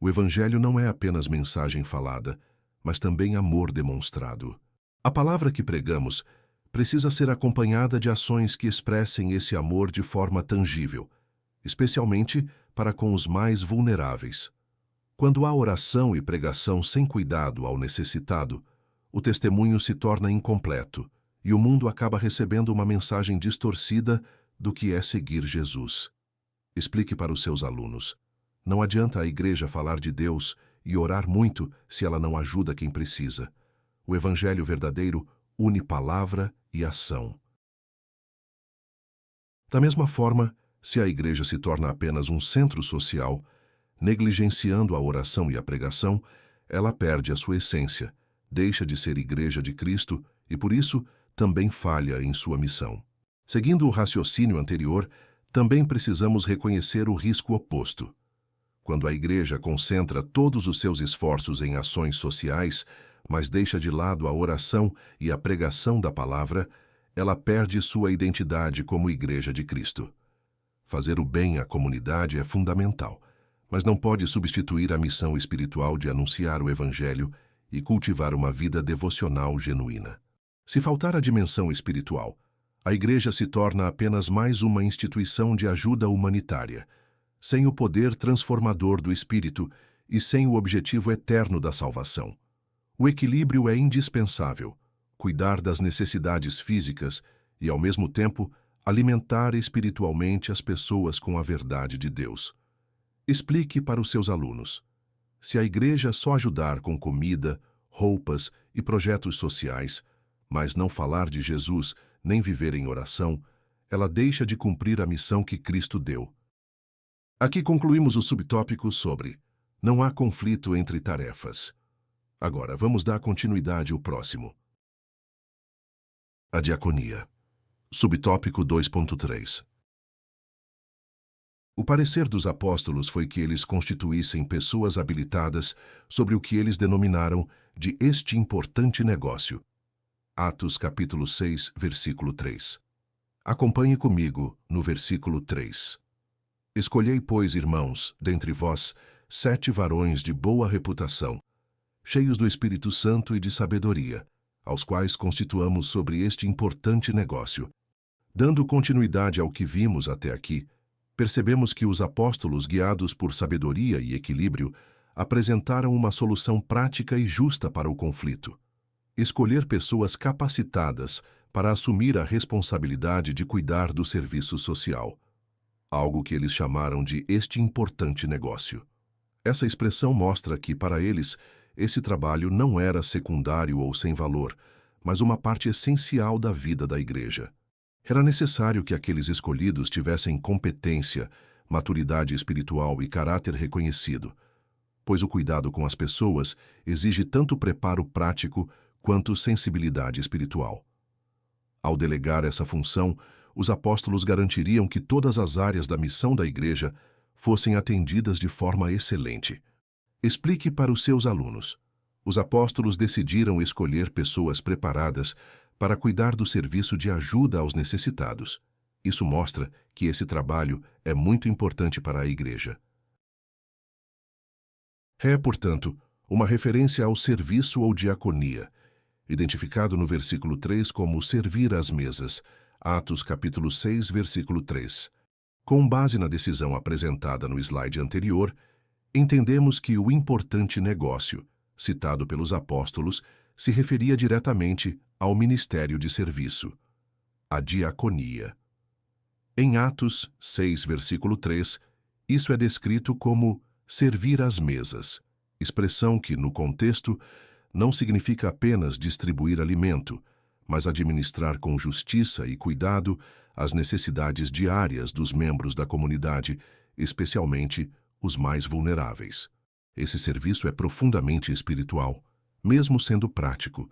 O Evangelho não é apenas mensagem falada, mas também amor demonstrado. A palavra que pregamos precisa ser acompanhada de ações que expressem esse amor de forma tangível, especialmente para com os mais vulneráveis. Quando há oração e pregação sem cuidado ao necessitado, o testemunho se torna incompleto e o mundo acaba recebendo uma mensagem distorcida do que é seguir Jesus. Explique para os seus alunos. Não adianta a igreja falar de Deus e orar muito se ela não ajuda quem precisa. O Evangelho verdadeiro une palavra e ação. Da mesma forma, se a igreja se torna apenas um centro social, negligenciando a oração e a pregação, ela perde a sua essência, deixa de ser Igreja de Cristo e, por isso, também falha em sua missão. Seguindo o raciocínio anterior, também precisamos reconhecer o risco oposto. Quando a Igreja concentra todos os seus esforços em ações sociais, mas deixa de lado a oração e a pregação da palavra, ela perde sua identidade como Igreja de Cristo. Fazer o bem à comunidade é fundamental, mas não pode substituir a missão espiritual de anunciar o Evangelho e cultivar uma vida devocional genuína. Se faltar a dimensão espiritual, a Igreja se torna apenas mais uma instituição de ajuda humanitária, sem o poder transformador do Espírito e sem o objetivo eterno da salvação. O equilíbrio é indispensável: cuidar das necessidades físicas e, ao mesmo tempo, alimentar espiritualmente as pessoas com a verdade de Deus. Explique para os seus alunos: se a Igreja só ajudar com comida, roupas e projetos sociais, mas não falar de Jesus nem viver em oração, ela deixa de cumprir a missão que Cristo deu. Aqui concluímos o subtópico sobre não há conflito entre tarefas. Agora, vamos dar continuidade ao próximo. A diaconia. Subtópico 2.3. O parecer dos apóstolos foi que eles constituíssem pessoas habilitadas sobre o que eles denominaram de este importante negócio. Atos capítulo 6, versículo 3. Acompanhe comigo no versículo 3. Escolhei, pois, irmãos, dentre vós, 7 varões de boa reputação, cheios do Espírito Santo e de sabedoria, aos quais constituamos sobre este importante negócio. Dando continuidade ao que vimos até aqui, percebemos que os apóstolos, guiados por sabedoria e equilíbrio, apresentaram uma solução prática e justa para o conflito: escolher pessoas capacitadas para assumir a responsabilidade de cuidar do serviço social, algo que eles chamaram de este importante negócio. Essa expressão mostra que, para eles, esse trabalho não era secundário ou sem valor, mas uma parte essencial da vida da Igreja. Era necessário que aqueles escolhidos tivessem competência, maturidade espiritual e caráter reconhecido, pois o cuidado com as pessoas exige tanto preparo prático quanto sensibilidade espiritual. Ao delegar essa função, os apóstolos garantiriam que todas as áreas da missão da Igreja fossem atendidas de forma excelente. Explique para os seus alunos: os apóstolos decidiram escolher pessoas preparadas para cuidar do serviço de ajuda aos necessitados. Isso mostra que esse trabalho é muito importante para a Igreja. É, portanto, uma referência ao serviço ou diaconia, identificado no versículo 3 como servir às mesas, Atos capítulo 6, versículo 3. Com base na decisão apresentada no slide anterior, entendemos que o importante negócio, citado pelos apóstolos, se referia diretamente ao ministério de serviço, a diaconia. Em Atos 6, versículo 3, isso é descrito como servir às mesas, expressão que, no contexto, não significa apenas distribuir alimento, mas administrar com justiça e cuidado as necessidades diárias dos membros da comunidade, especialmente os mais vulneráveis. Esse serviço é profundamente espiritual, mesmo sendo prático,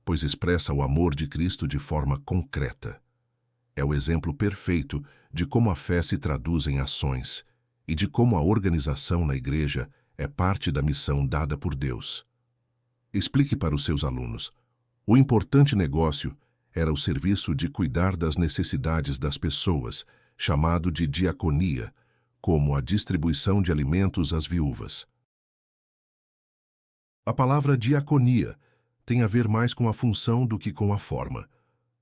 pois expressa o amor de Cristo de forma concreta. É o exemplo perfeito de como a fé se traduz em ações e de como a organização na Igreja é parte da missão dada por Deus. Explique para os seus alunos: o importante negócio era o serviço de cuidar das necessidades das pessoas, chamado de diaconia, como a distribuição de alimentos às viúvas. A palavra diaconia tem a ver mais com a função do que com a forma.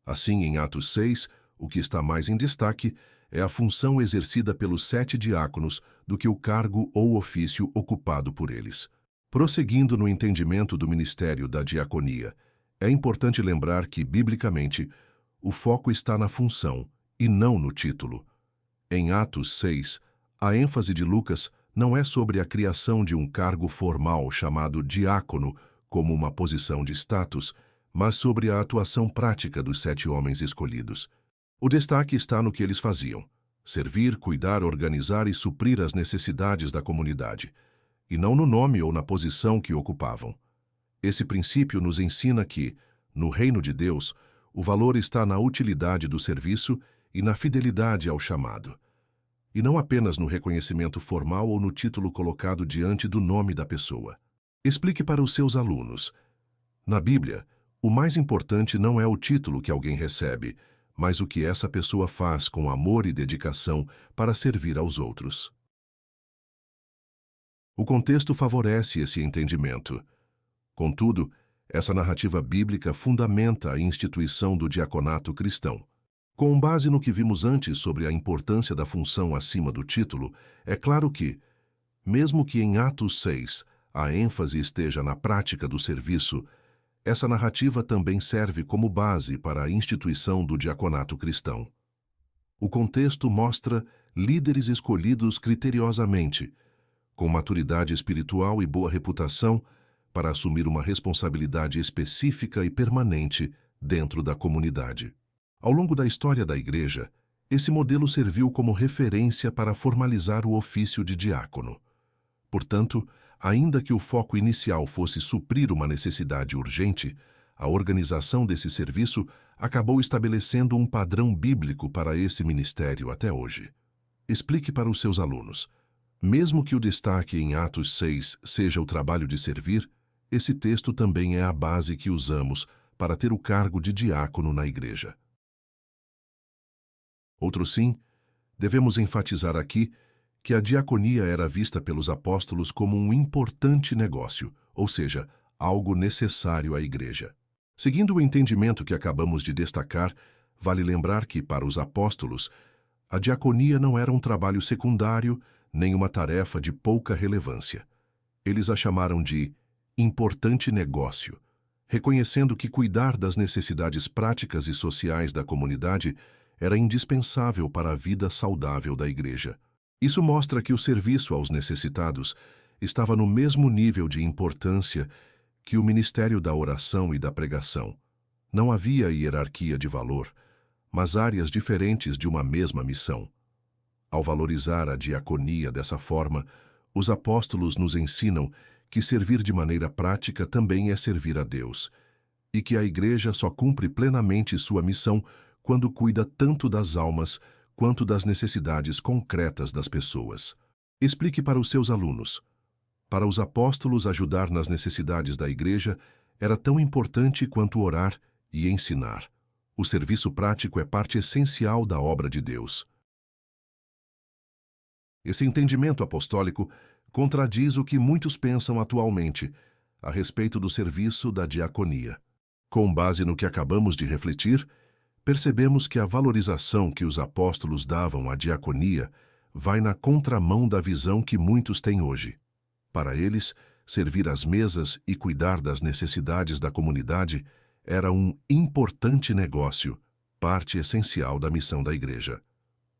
Assim, em Atos 6, o que está mais em destaque é a função exercida pelos 7 diáconos do que o cargo ou ofício ocupado por eles. Prosseguindo no entendimento do ministério da diaconia, é importante lembrar que, biblicamente, o foco está na função e não no título. Em Atos 6, a ênfase de Lucas não é sobre a criação de um cargo formal chamado diácono como uma posição de status, mas sobre a atuação prática dos 7 homens escolhidos. O destaque está no que eles faziam: servir, cuidar, organizar e suprir as necessidades da comunidade, e não no nome ou na posição que ocupavam. Esse princípio nos ensina que, no reino de Deus, o valor está na utilidade do serviço e na fidelidade ao chamado, e não apenas no reconhecimento formal ou no título colocado diante do nome da pessoa. Explique para os seus alunos. Na Bíblia, o mais importante não é o título que alguém recebe, mas o que essa pessoa faz com amor e dedicação para servir aos outros. O contexto favorece esse entendimento. Contudo, essa narrativa bíblica fundamenta a instituição do diaconato cristão. Com base no que vimos antes sobre a importância da função acima do título, é claro que, mesmo que em Atos 6 a ênfase esteja na prática do serviço, essa narrativa também serve como base para a instituição do diaconato cristão. O contexto mostra líderes escolhidos criteriosamente, com maturidade espiritual e boa reputação, para assumir uma responsabilidade específica e permanente dentro da comunidade. Ao longo da história da Igreja, esse modelo serviu como referência para formalizar o ofício de diácono. Portanto, ainda que o foco inicial fosse suprir uma necessidade urgente, a organização desse serviço acabou estabelecendo um padrão bíblico para esse ministério até hoje. Explique para os seus alunos. Mesmo que o destaque em Atos 6 seja o trabalho de servir, esse texto também é a base que usamos para ter o cargo de diácono na Igreja. Outro sim, devemos enfatizar aqui que a diaconia era vista pelos apóstolos como um importante negócio, ou seja, algo necessário à Igreja. Seguindo o entendimento que acabamos de destacar, vale lembrar que, para os apóstolos, a diaconia não era um trabalho secundário nem uma tarefa de pouca relevância. Eles a chamaram de importante negócio, reconhecendo que cuidar das necessidades práticas e sociais da comunidade era indispensável para a vida saudável da Igreja. Isso mostra que o serviço aos necessitados estava no mesmo nível de importância que o ministério da oração e da pregação. Não havia hierarquia de valor, mas áreas diferentes de uma mesma missão. Ao valorizar a diaconia dessa forma, os apóstolos nos ensinam que servir de maneira prática também é servir a Deus, e que a Igreja só cumpre plenamente sua missão quando cuida tanto das almas quanto das necessidades concretas das pessoas. Explique para os seus alunos. Para os apóstolos, ajudar nas necessidades da Igreja era tão importante quanto orar e ensinar. O serviço prático é parte essencial da obra de Deus. Esse entendimento apostólico contradiz o que muitos pensam atualmente a respeito do serviço da diaconia. Com base no que acabamos de refletir, percebemos que a valorização que os apóstolos davam à diaconia vai na contramão da visão que muitos têm hoje. Para eles, servir às mesas e cuidar das necessidades da comunidade era um importante negócio, parte essencial da missão da Igreja.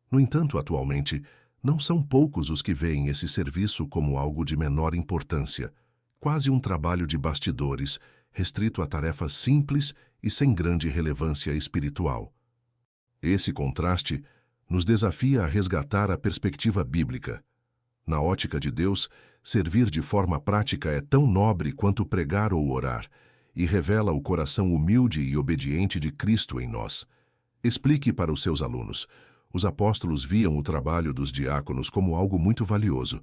No entanto, atualmente, não são poucos os que veem esse serviço como algo de menor importância, quase um trabalho de bastidores, restrito a tarefas simples e sem grande relevância espiritual. Esse contraste nos desafia a resgatar a perspectiva bíblica. Na ótica de Deus, servir de forma prática é tão nobre quanto pregar ou orar, e revela o coração humilde e obediente de Cristo em nós. Explique para os seus alunos. Os apóstolos viam o trabalho dos diáconos como algo muito valioso,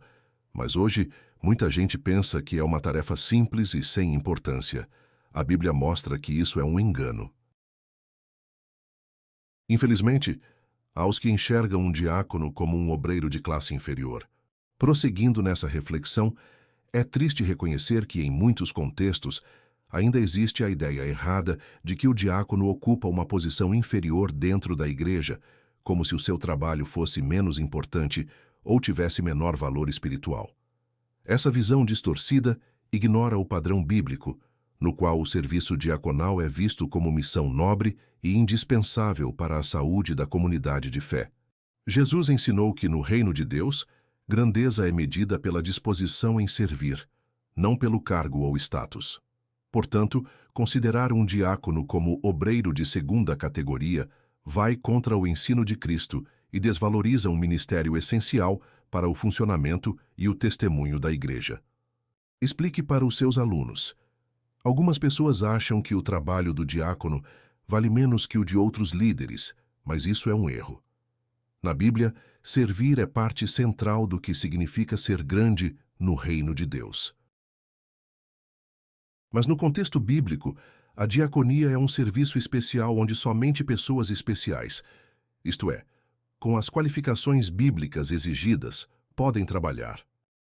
mas hoje muita gente pensa que é uma tarefa simples e sem importância. A Bíblia mostra que isso é um engano. Infelizmente, há os que enxergam um diácono como um obreiro de classe inferior. Prosseguindo nessa reflexão, é triste reconhecer que, em muitos contextos, ainda existe a ideia errada de que o diácono ocupa uma posição inferior dentro da Igreja, como se o seu trabalho fosse menos importante ou tivesse menor valor espiritual. Essa visão distorcida ignora o padrão bíblico, no qual o serviço diaconal é visto como missão nobre e indispensável para a saúde da comunidade de fé. Jesus ensinou que no reino de Deus, grandeza é medida pela disposição em servir, não pelo cargo ou status. Portanto, considerar um diácono como obreiro de segunda categoria vai contra o ensino de Cristo e desvaloriza um ministério essencial para o funcionamento e o testemunho da Igreja. Explique para os seus alunos. Algumas pessoas acham que o trabalho do diácono vale menos que o de outros líderes, mas isso é um erro. Na Bíblia, servir é parte central do que significa ser grande no reino de Deus. Mas no contexto bíblico, a diaconia é um serviço especial onde somente pessoas especiais, isto é, com as qualificações bíblicas exigidas, podem trabalhar.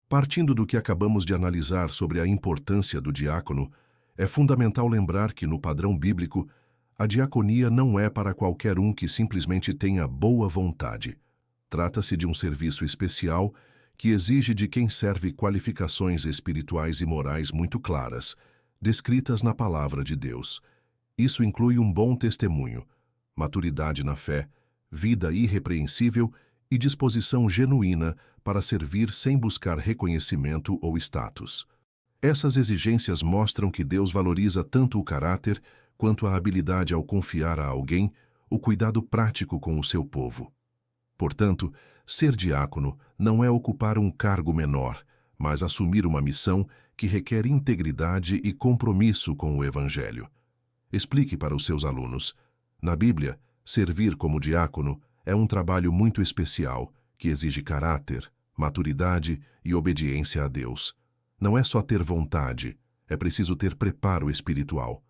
Partindo do que acabamos de analisar sobre a importância do diácono, é fundamental lembrar que, no padrão bíblico, a diaconia não é para qualquer um que simplesmente tenha boa vontade. Trata-se de um serviço especial que exige de quem serve qualificações espirituais e morais muito claras, descritas na palavra de Deus. Isso inclui um bom testemunho, maturidade na fé, vida irrepreensível e disposição genuína para servir sem buscar reconhecimento ou status. Essas exigências mostram que Deus valoriza tanto o caráter quanto a habilidade ao confiar a alguém o cuidado prático com o seu povo. Portanto, ser diácono não é ocupar um cargo menor, mas assumir uma missão que requer integridade e compromisso com o Evangelho. Explique para os seus alunos. Na Bíblia, servir como diácono é um trabalho muito especial que exige caráter, maturidade e obediência a Deus. Não é só ter vontade, é preciso ter preparo espiritual.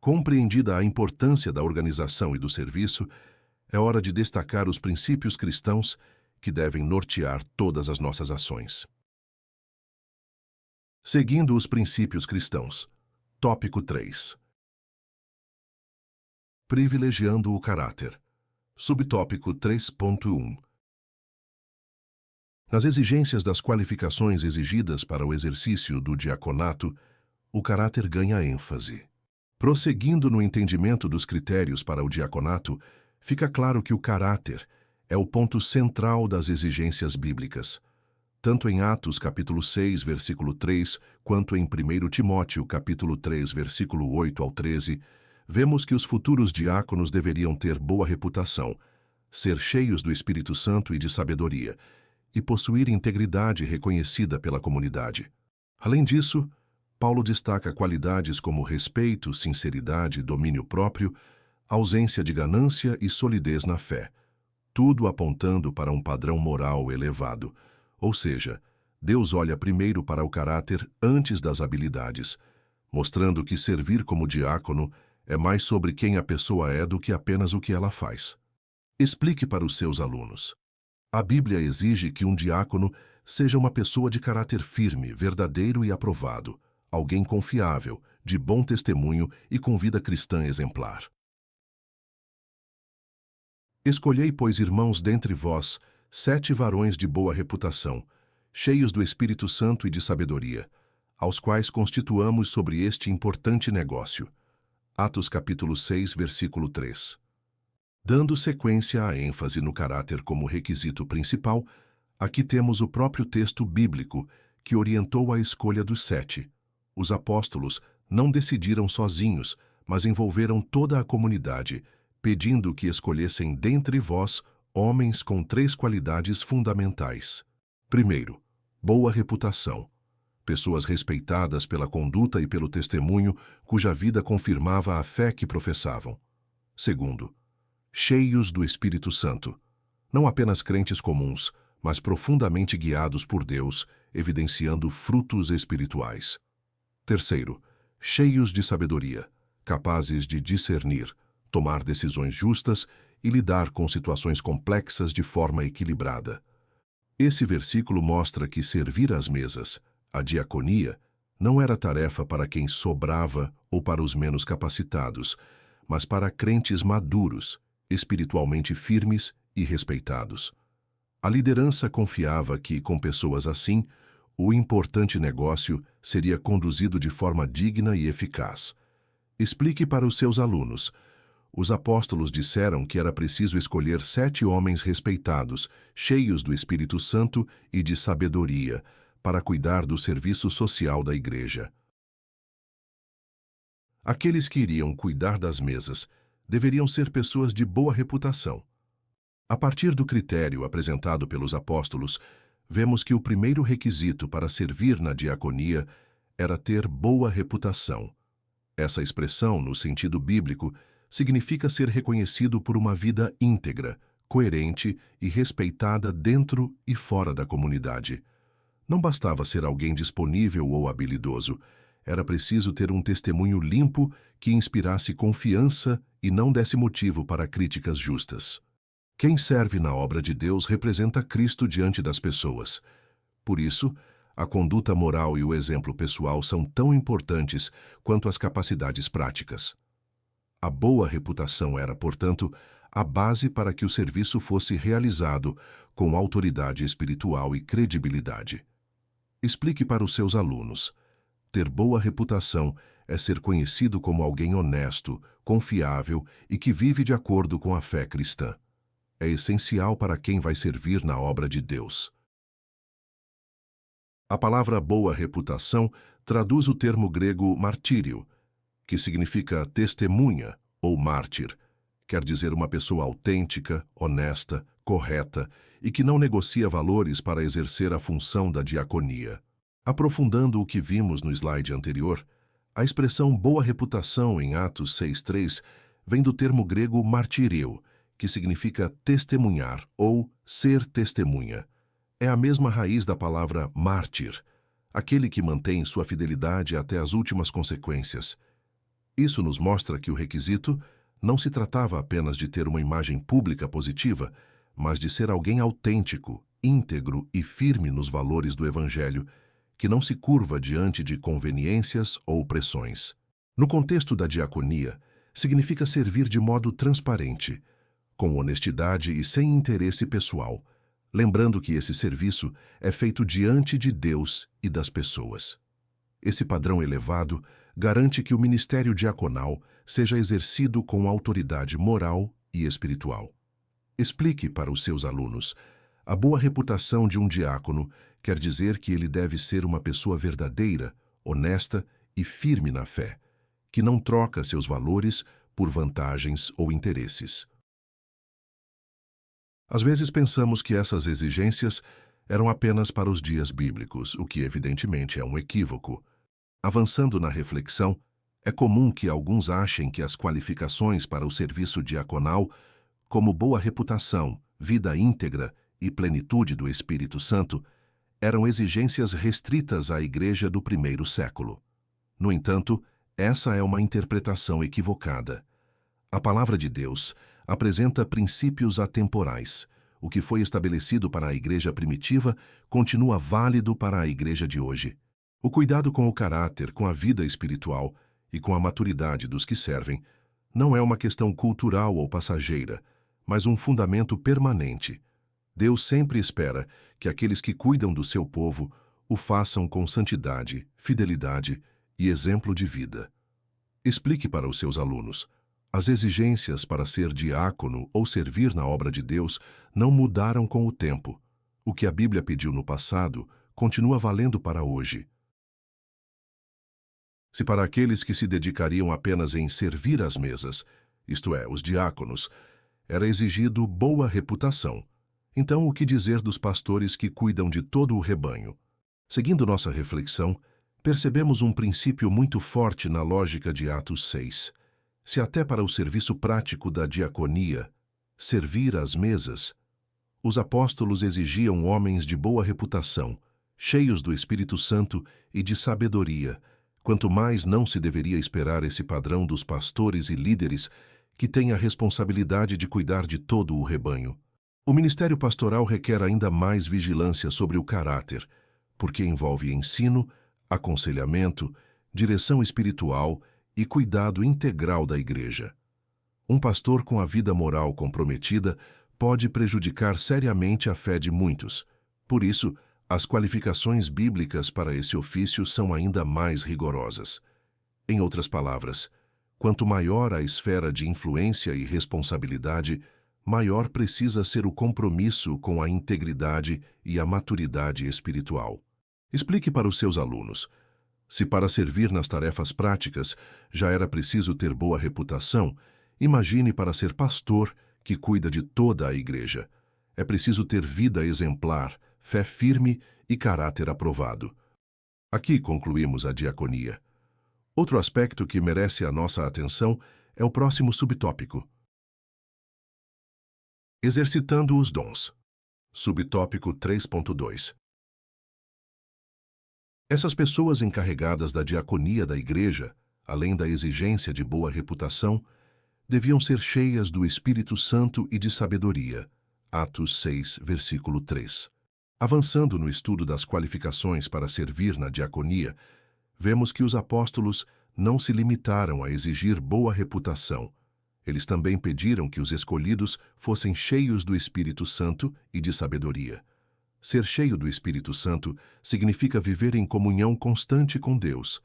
Compreendida a importância da organização e do serviço, é hora de destacar os princípios cristãos que devem nortear todas as nossas ações. Seguindo os princípios cristãos. Tópico 3. Privilegiando o caráter. Subtópico 3.1. Nas exigências das qualificações exigidas para o exercício do diaconato, o caráter ganha ênfase. Prosseguindo no entendimento dos critérios para o diaconato, fica claro que o caráter é o ponto central das exigências bíblicas. Tanto em Atos capítulo 6, versículo 3, quanto em 1 Timóteo capítulo 3, versículo 8 ao 13, vemos que os futuros diáconos deveriam ter boa reputação, ser cheios do Espírito Santo e de sabedoria, e possuir integridade reconhecida pela comunidade. Além disso, Paulo destaca qualidades como respeito, sinceridade, domínio próprio, ausência de ganância e solidez na fé, tudo apontando para um padrão moral elevado. Ou seja, Deus olha primeiro para o caráter antes das habilidades, mostrando que servir como diácono é mais sobre quem a pessoa é do que apenas o que ela faz. Explique para os seus alunos. A Bíblia exige que um diácono seja uma pessoa de caráter firme, verdadeiro e aprovado, alguém confiável, de bom testemunho e com vida cristã exemplar. Escolhei, pois, irmãos, dentre vós, 7 varões de boa reputação, cheios do Espírito Santo e de sabedoria, aos quais constituamos sobre este importante negócio. Atos capítulo 6, versículo 3. Dando sequência à ênfase no caráter como requisito principal, aqui temos o próprio texto bíblico que orientou a escolha dos 7. Os apóstolos não decidiram sozinhos, mas envolveram toda a comunidade, pedindo que escolhessem dentre vós homens com 3 qualidades fundamentais. Primeiro, boa reputação. Pessoas respeitadas pela conduta e pelo testemunho, cuja vida confirmava a fé que professavam. Segundo, cheios do Espírito Santo. Não apenas crentes comuns, mas profundamente guiados por Deus, evidenciando frutos espirituais. Terceiro, cheios de sabedoria, capazes de discernir, tomar decisões justas e lidar com situações complexas de forma equilibrada. Esse versículo mostra que servir às mesas, a diaconia, não era tarefa para quem sobrava ou para os menos capacitados, mas para crentes maduros, espiritualmente firmes e respeitados. A liderança confiava que, com pessoas assim, o importante negócio seria conduzido de forma digna e eficaz. Explique para os seus alunos. Os apóstolos disseram que era preciso escolher 7 homens respeitados, cheios do Espírito Santo e de sabedoria, para cuidar do serviço social da igreja. Aqueles que iriam cuidar das mesas deveriam ser pessoas de boa reputação. A partir do critério apresentado pelos apóstolos, vemos que o primeiro requisito para servir na diaconia era ter boa reputação. Essa expressão, no sentido bíblico, significa ser reconhecido por uma vida íntegra, coerente e respeitada dentro e fora da comunidade. Não bastava ser alguém disponível ou habilidoso, era preciso ter um testemunho limpo que inspirasse confiança e não desse motivo para críticas justas. Quem serve na obra de Deus representa Cristo diante das pessoas. Por isso, a conduta moral e o exemplo pessoal são tão importantes quanto as capacidades práticas. A boa reputação era, portanto, a base para que o serviço fosse realizado com autoridade espiritual e credibilidade. Explique para os seus alunos. Ter boa reputação é ser conhecido como alguém honesto, confiável e que vive de acordo com a fé cristã. É essencial para quem vai servir na obra de Deus. A palavra boa reputação traduz o termo grego martírio, que significa testemunha ou mártir. Quer dizer uma pessoa autêntica, honesta, correta e que não negocia valores para exercer a função da diaconia. Aprofundando o que vimos no slide anterior, a expressão boa reputação em Atos 6:3 vem do termo grego martírio, que significa testemunhar ou ser testemunha. É a mesma raiz da palavra mártir, aquele que mantém sua fidelidade até as últimas consequências. Isso nos mostra que o requisito não se tratava apenas de ter uma imagem pública positiva, mas de ser alguém autêntico, íntegro e firme nos valores do Evangelho, que não se curva diante de conveniências ou pressões. No contexto da diaconia, significa servir de modo transparente, com honestidade e sem interesse pessoal, lembrando que esse serviço é feito diante de Deus e das pessoas. Esse padrão elevado garante que o ministério diaconal seja exercido com autoridade moral e espiritual. Explique para os seus alunos. A boa reputação de um diácono quer dizer que ele deve ser uma pessoa verdadeira, honesta e firme na fé, que não troca seus valores por vantagens ou interesses. Às vezes pensamos que essas exigências eram apenas para os dias bíblicos, o que evidentemente é um equívoco. Avançando na reflexão, é comum que alguns achem que as qualificações para o serviço diaconal, como boa reputação, vida íntegra e plenitude do Espírito Santo, eram exigências restritas à igreja do primeiro século. No entanto, essa é uma interpretação equivocada. A palavra de Deus apresenta princípios atemporais. O que foi estabelecido para a igreja primitiva continua válido para a igreja de hoje. O cuidado com o caráter, com a vida espiritual e com a maturidade dos que servem não é uma questão cultural ou passageira, mas um fundamento permanente. Deus sempre espera que aqueles que cuidam do seu povo o façam com santidade, fidelidade e exemplo de vida. Explique para os seus alunos. As exigências para ser diácono ou servir na obra de Deus não mudaram com o tempo. O que a Bíblia pediu no passado continua valendo para hoje. Se para aqueles que se dedicariam apenas em servir às mesas, isto é, os diáconos, era exigido boa reputação, então o que dizer dos pastores que cuidam de todo o rebanho? Seguindo nossa reflexão, percebemos um princípio muito forte na lógica de Atos 6. Se até para o serviço prático da diaconia, servir às mesas, os apóstolos exigiam homens de boa reputação, cheios do Espírito Santo e de sabedoria, quanto mais não se deveria esperar esse padrão dos pastores e líderes que têm a responsabilidade de cuidar de todo o rebanho. O ministério pastoral requer ainda mais vigilância sobre o caráter, porque envolve ensino, aconselhamento, direção espiritual e cuidado integral da igreja. Um pastor com a vida moral comprometida pode prejudicar seriamente a fé de muitos. Por isso, as qualificações bíblicas para esse ofício são ainda mais rigorosas. Em outras palavras, quanto maior a esfera de influência e responsabilidade, maior precisa ser o compromisso com a integridade e a maturidade espiritual. Explique para os seus alunos. Se para servir nas tarefas práticas já era preciso ter boa reputação, imagine para ser pastor que cuida de toda a igreja. É preciso ter vida exemplar, fé firme e caráter aprovado. Aqui concluímos a diaconia. Outro aspecto que merece a nossa atenção é o próximo subtópico. Exercitando os dons. Subtópico 3.2. Essas pessoas encarregadas da diaconia da igreja, além da exigência de boa reputação, deviam ser cheias do Espírito Santo e de sabedoria. Atos 6, versículo 3. Avançando no estudo das qualificações para servir na diaconia, vemos que os apóstolos não se limitaram a exigir boa reputação. Eles também pediram que os escolhidos fossem cheios do Espírito Santo e de sabedoria. Ser cheio do Espírito Santo significa viver em comunhão constante com Deus,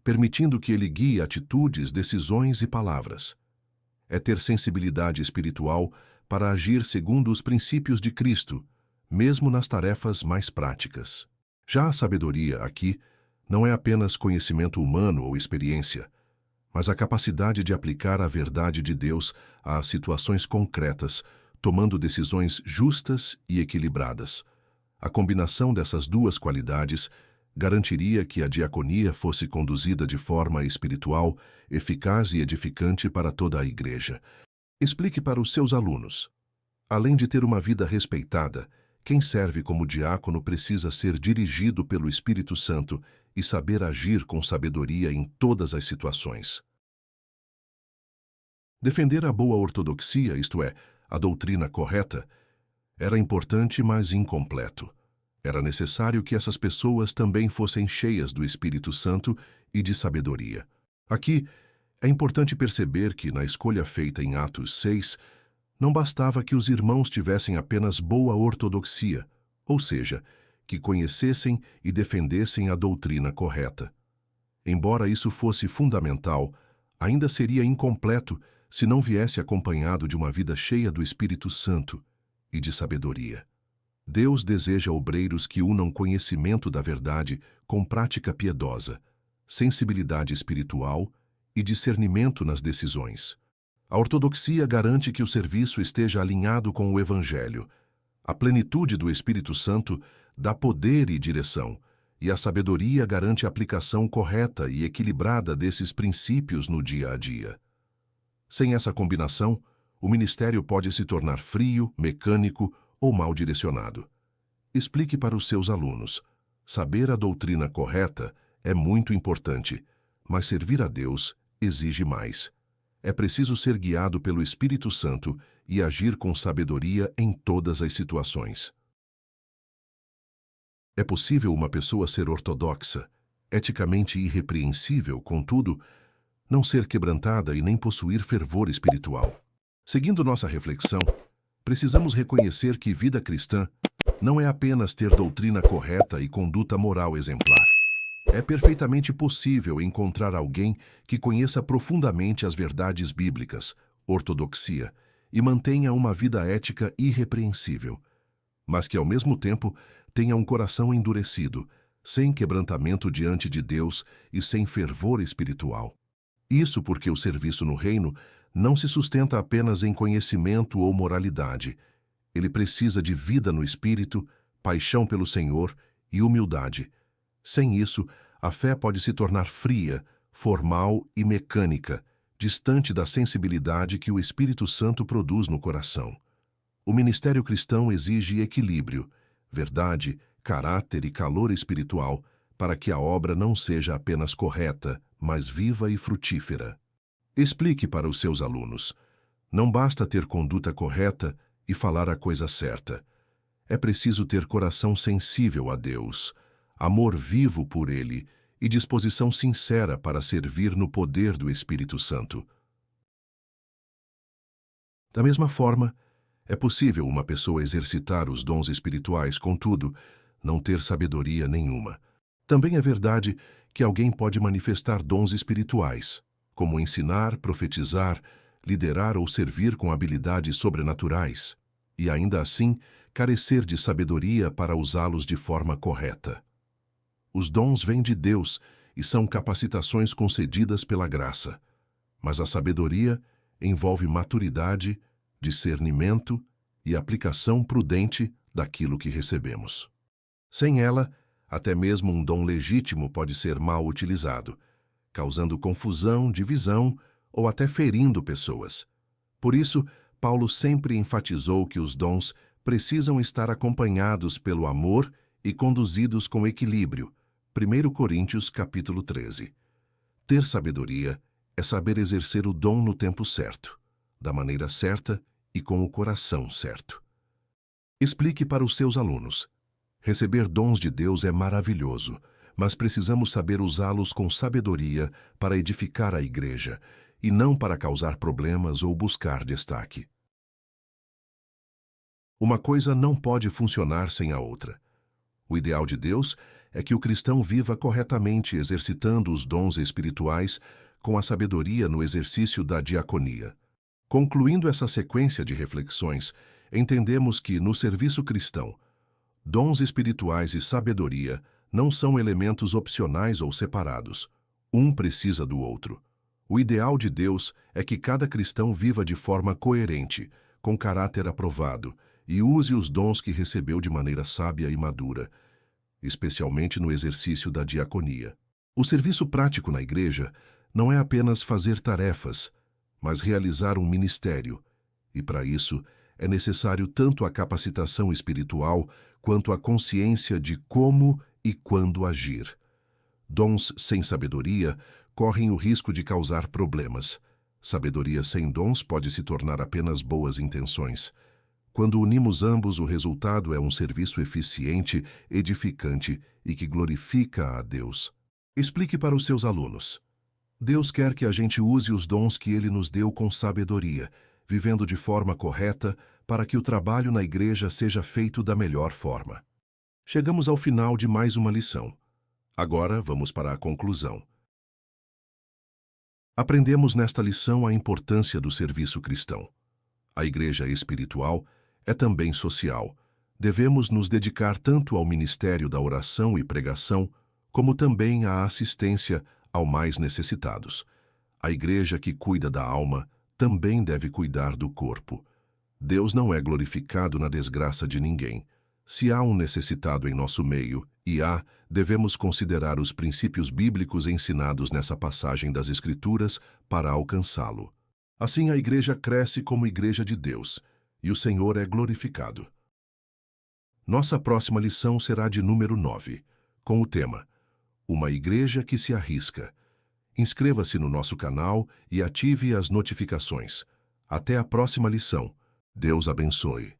permitindo que Ele guie atitudes, decisões e palavras. É ter sensibilidade espiritual para agir segundo os princípios de Cristo, mesmo nas tarefas mais práticas. Já a sabedoria, aqui, não é apenas conhecimento humano ou experiência, mas a capacidade de aplicar a verdade de Deus a situações concretas, tomando decisões justas e equilibradas. A combinação dessas duas qualidades garantiria que a diaconia fosse conduzida de forma espiritual, eficaz e edificante para toda a igreja. Explique para os seus alunos. Além de ter uma vida respeitada, quem serve como diácono precisa ser dirigido pelo Espírito Santo e saber agir com sabedoria em todas as situações. Defender a boa ortodoxia, isto é, a doutrina correta, era importante, mas incompleto. Era necessário que essas pessoas também fossem cheias do Espírito Santo e de sabedoria. Aqui, é importante perceber que, na escolha feita em Atos 6, não bastava que os irmãos tivessem apenas boa ortodoxia, ou seja, que conhecessem e defendessem a doutrina correta. Embora isso fosse fundamental, ainda seria incompleto se não viesse acompanhado de uma vida cheia do Espírito Santo e de sabedoria. Deus deseja obreiros que unam conhecimento da verdade com prática piedosa, sensibilidade espiritual e discernimento nas decisões. A ortodoxia garante que o serviço esteja alinhado com o Evangelho. A plenitude do Espírito Santo dá poder e direção, e a sabedoria garante a aplicação correta e equilibrada desses princípios no dia a dia. Sem essa combinação, o ministério pode se tornar frio, mecânico ou mal direcionado. Explique para os seus alunos. Saber a doutrina correta é muito importante, mas servir a Deus exige mais. É preciso ser guiado pelo Espírito Santo e agir com sabedoria em todas as situações. É possível uma pessoa ser ortodoxa, eticamente irrepreensível, contudo, não ser quebrantada e nem possuir fervor espiritual. Seguindo nossa reflexão, precisamos reconhecer que vida cristã não é apenas ter doutrina correta e conduta moral exemplar. É perfeitamente possível encontrar alguém que conheça profundamente as verdades bíblicas, ortodoxia, e mantenha uma vida ética irrepreensível, mas que ao mesmo tempo tenha um coração endurecido, sem quebrantamento diante de Deus e sem fervor espiritual. Isso porque o serviço no reino não se sustenta apenas em conhecimento ou moralidade. Ele precisa de vida no espírito, paixão pelo Senhor e humildade. Sem isso, a fé pode se tornar fria, formal e mecânica, distante da sensibilidade que o Espírito Santo produz no coração. O ministério cristão exige equilíbrio, verdade, caráter e calor espiritual para que a obra não seja apenas correta, mas viva e frutífera. Explique para os seus alunos. Não basta ter conduta correta e falar a coisa certa. É preciso ter coração sensível a Deus, amor vivo por Ele e disposição sincera para servir no poder do Espírito Santo. Da mesma forma, é possível uma pessoa exercitar os dons espirituais, contudo, não ter sabedoria nenhuma. Também é verdade que alguém pode manifestar dons espirituais, como ensinar, profetizar, liderar ou servir com habilidades sobrenaturais, e ainda assim carecer de sabedoria para usá-los de forma correta. Os dons vêm de Deus e são capacitações concedidas pela graça, mas a sabedoria envolve maturidade, discernimento e aplicação prudente daquilo que recebemos. Sem ela, Até mesmo um dom legítimo pode ser mal utilizado, causando confusão, divisão ou até ferindo pessoas. Por isso, Paulo sempre enfatizou que os dons precisam estar acompanhados pelo amor e conduzidos com equilíbrio. 1 Coríntios capítulo 13. Ter sabedoria é saber exercer o dom no tempo certo, da maneira certa e com o coração certo. Explique para os seus alunos. Receber dons de Deus é maravilhoso, mas precisamos saber usá-los com sabedoria para edificar a igreja e não para causar problemas ou buscar destaque. Uma coisa não pode funcionar sem a outra. O ideal de Deus é que o cristão viva corretamente exercitando os dons espirituais com a sabedoria no exercício da diaconia. Concluindo essa sequência de reflexões, entendemos que, no serviço cristão, dons espirituais e sabedoria não são elementos opcionais ou separados. Um precisa do outro. O ideal de Deus é que cada cristão viva de forma coerente, com caráter aprovado, e use os dons que recebeu de maneira sábia e madura, especialmente no exercício da diaconia. O serviço prático na igreja não é apenas fazer tarefas, mas realizar um ministério, e para isso é necessário tanto a capacitação espiritual quanto a consciência de como e quando agir. Dons sem sabedoria correm o risco de causar problemas. Sabedoria sem dons pode se tornar apenas boas intenções. Quando unimos ambos, o resultado é um serviço eficiente, edificante e que glorifica a Deus. Explique para os seus alunos. Deus quer que a gente use os dons que Ele nos deu com sabedoria, vivendo de forma correta, para que o trabalho na igreja seja feito da melhor forma. Chegamos ao final de mais uma lição. Agora vamos para a conclusão. Aprendemos nesta lição a importância do serviço cristão. A igreja espiritual é também social. Devemos nos dedicar tanto ao ministério da oração e pregação, como também à assistência aos mais necessitados. A igreja que cuida da alma também deve cuidar do corpo. Deus não é glorificado na desgraça de ninguém. Se há um necessitado em nosso meio, devemos considerar os princípios bíblicos ensinados nessa passagem das Escrituras para alcançá-lo. Assim a igreja cresce como igreja de Deus, e o Senhor é glorificado. Nossa próxima lição será de número 9, com o tema Uma Igreja que se Arrisca. Inscreva-se no nosso canal e ative as notificações. Até a próxima lição. Deus abençoe.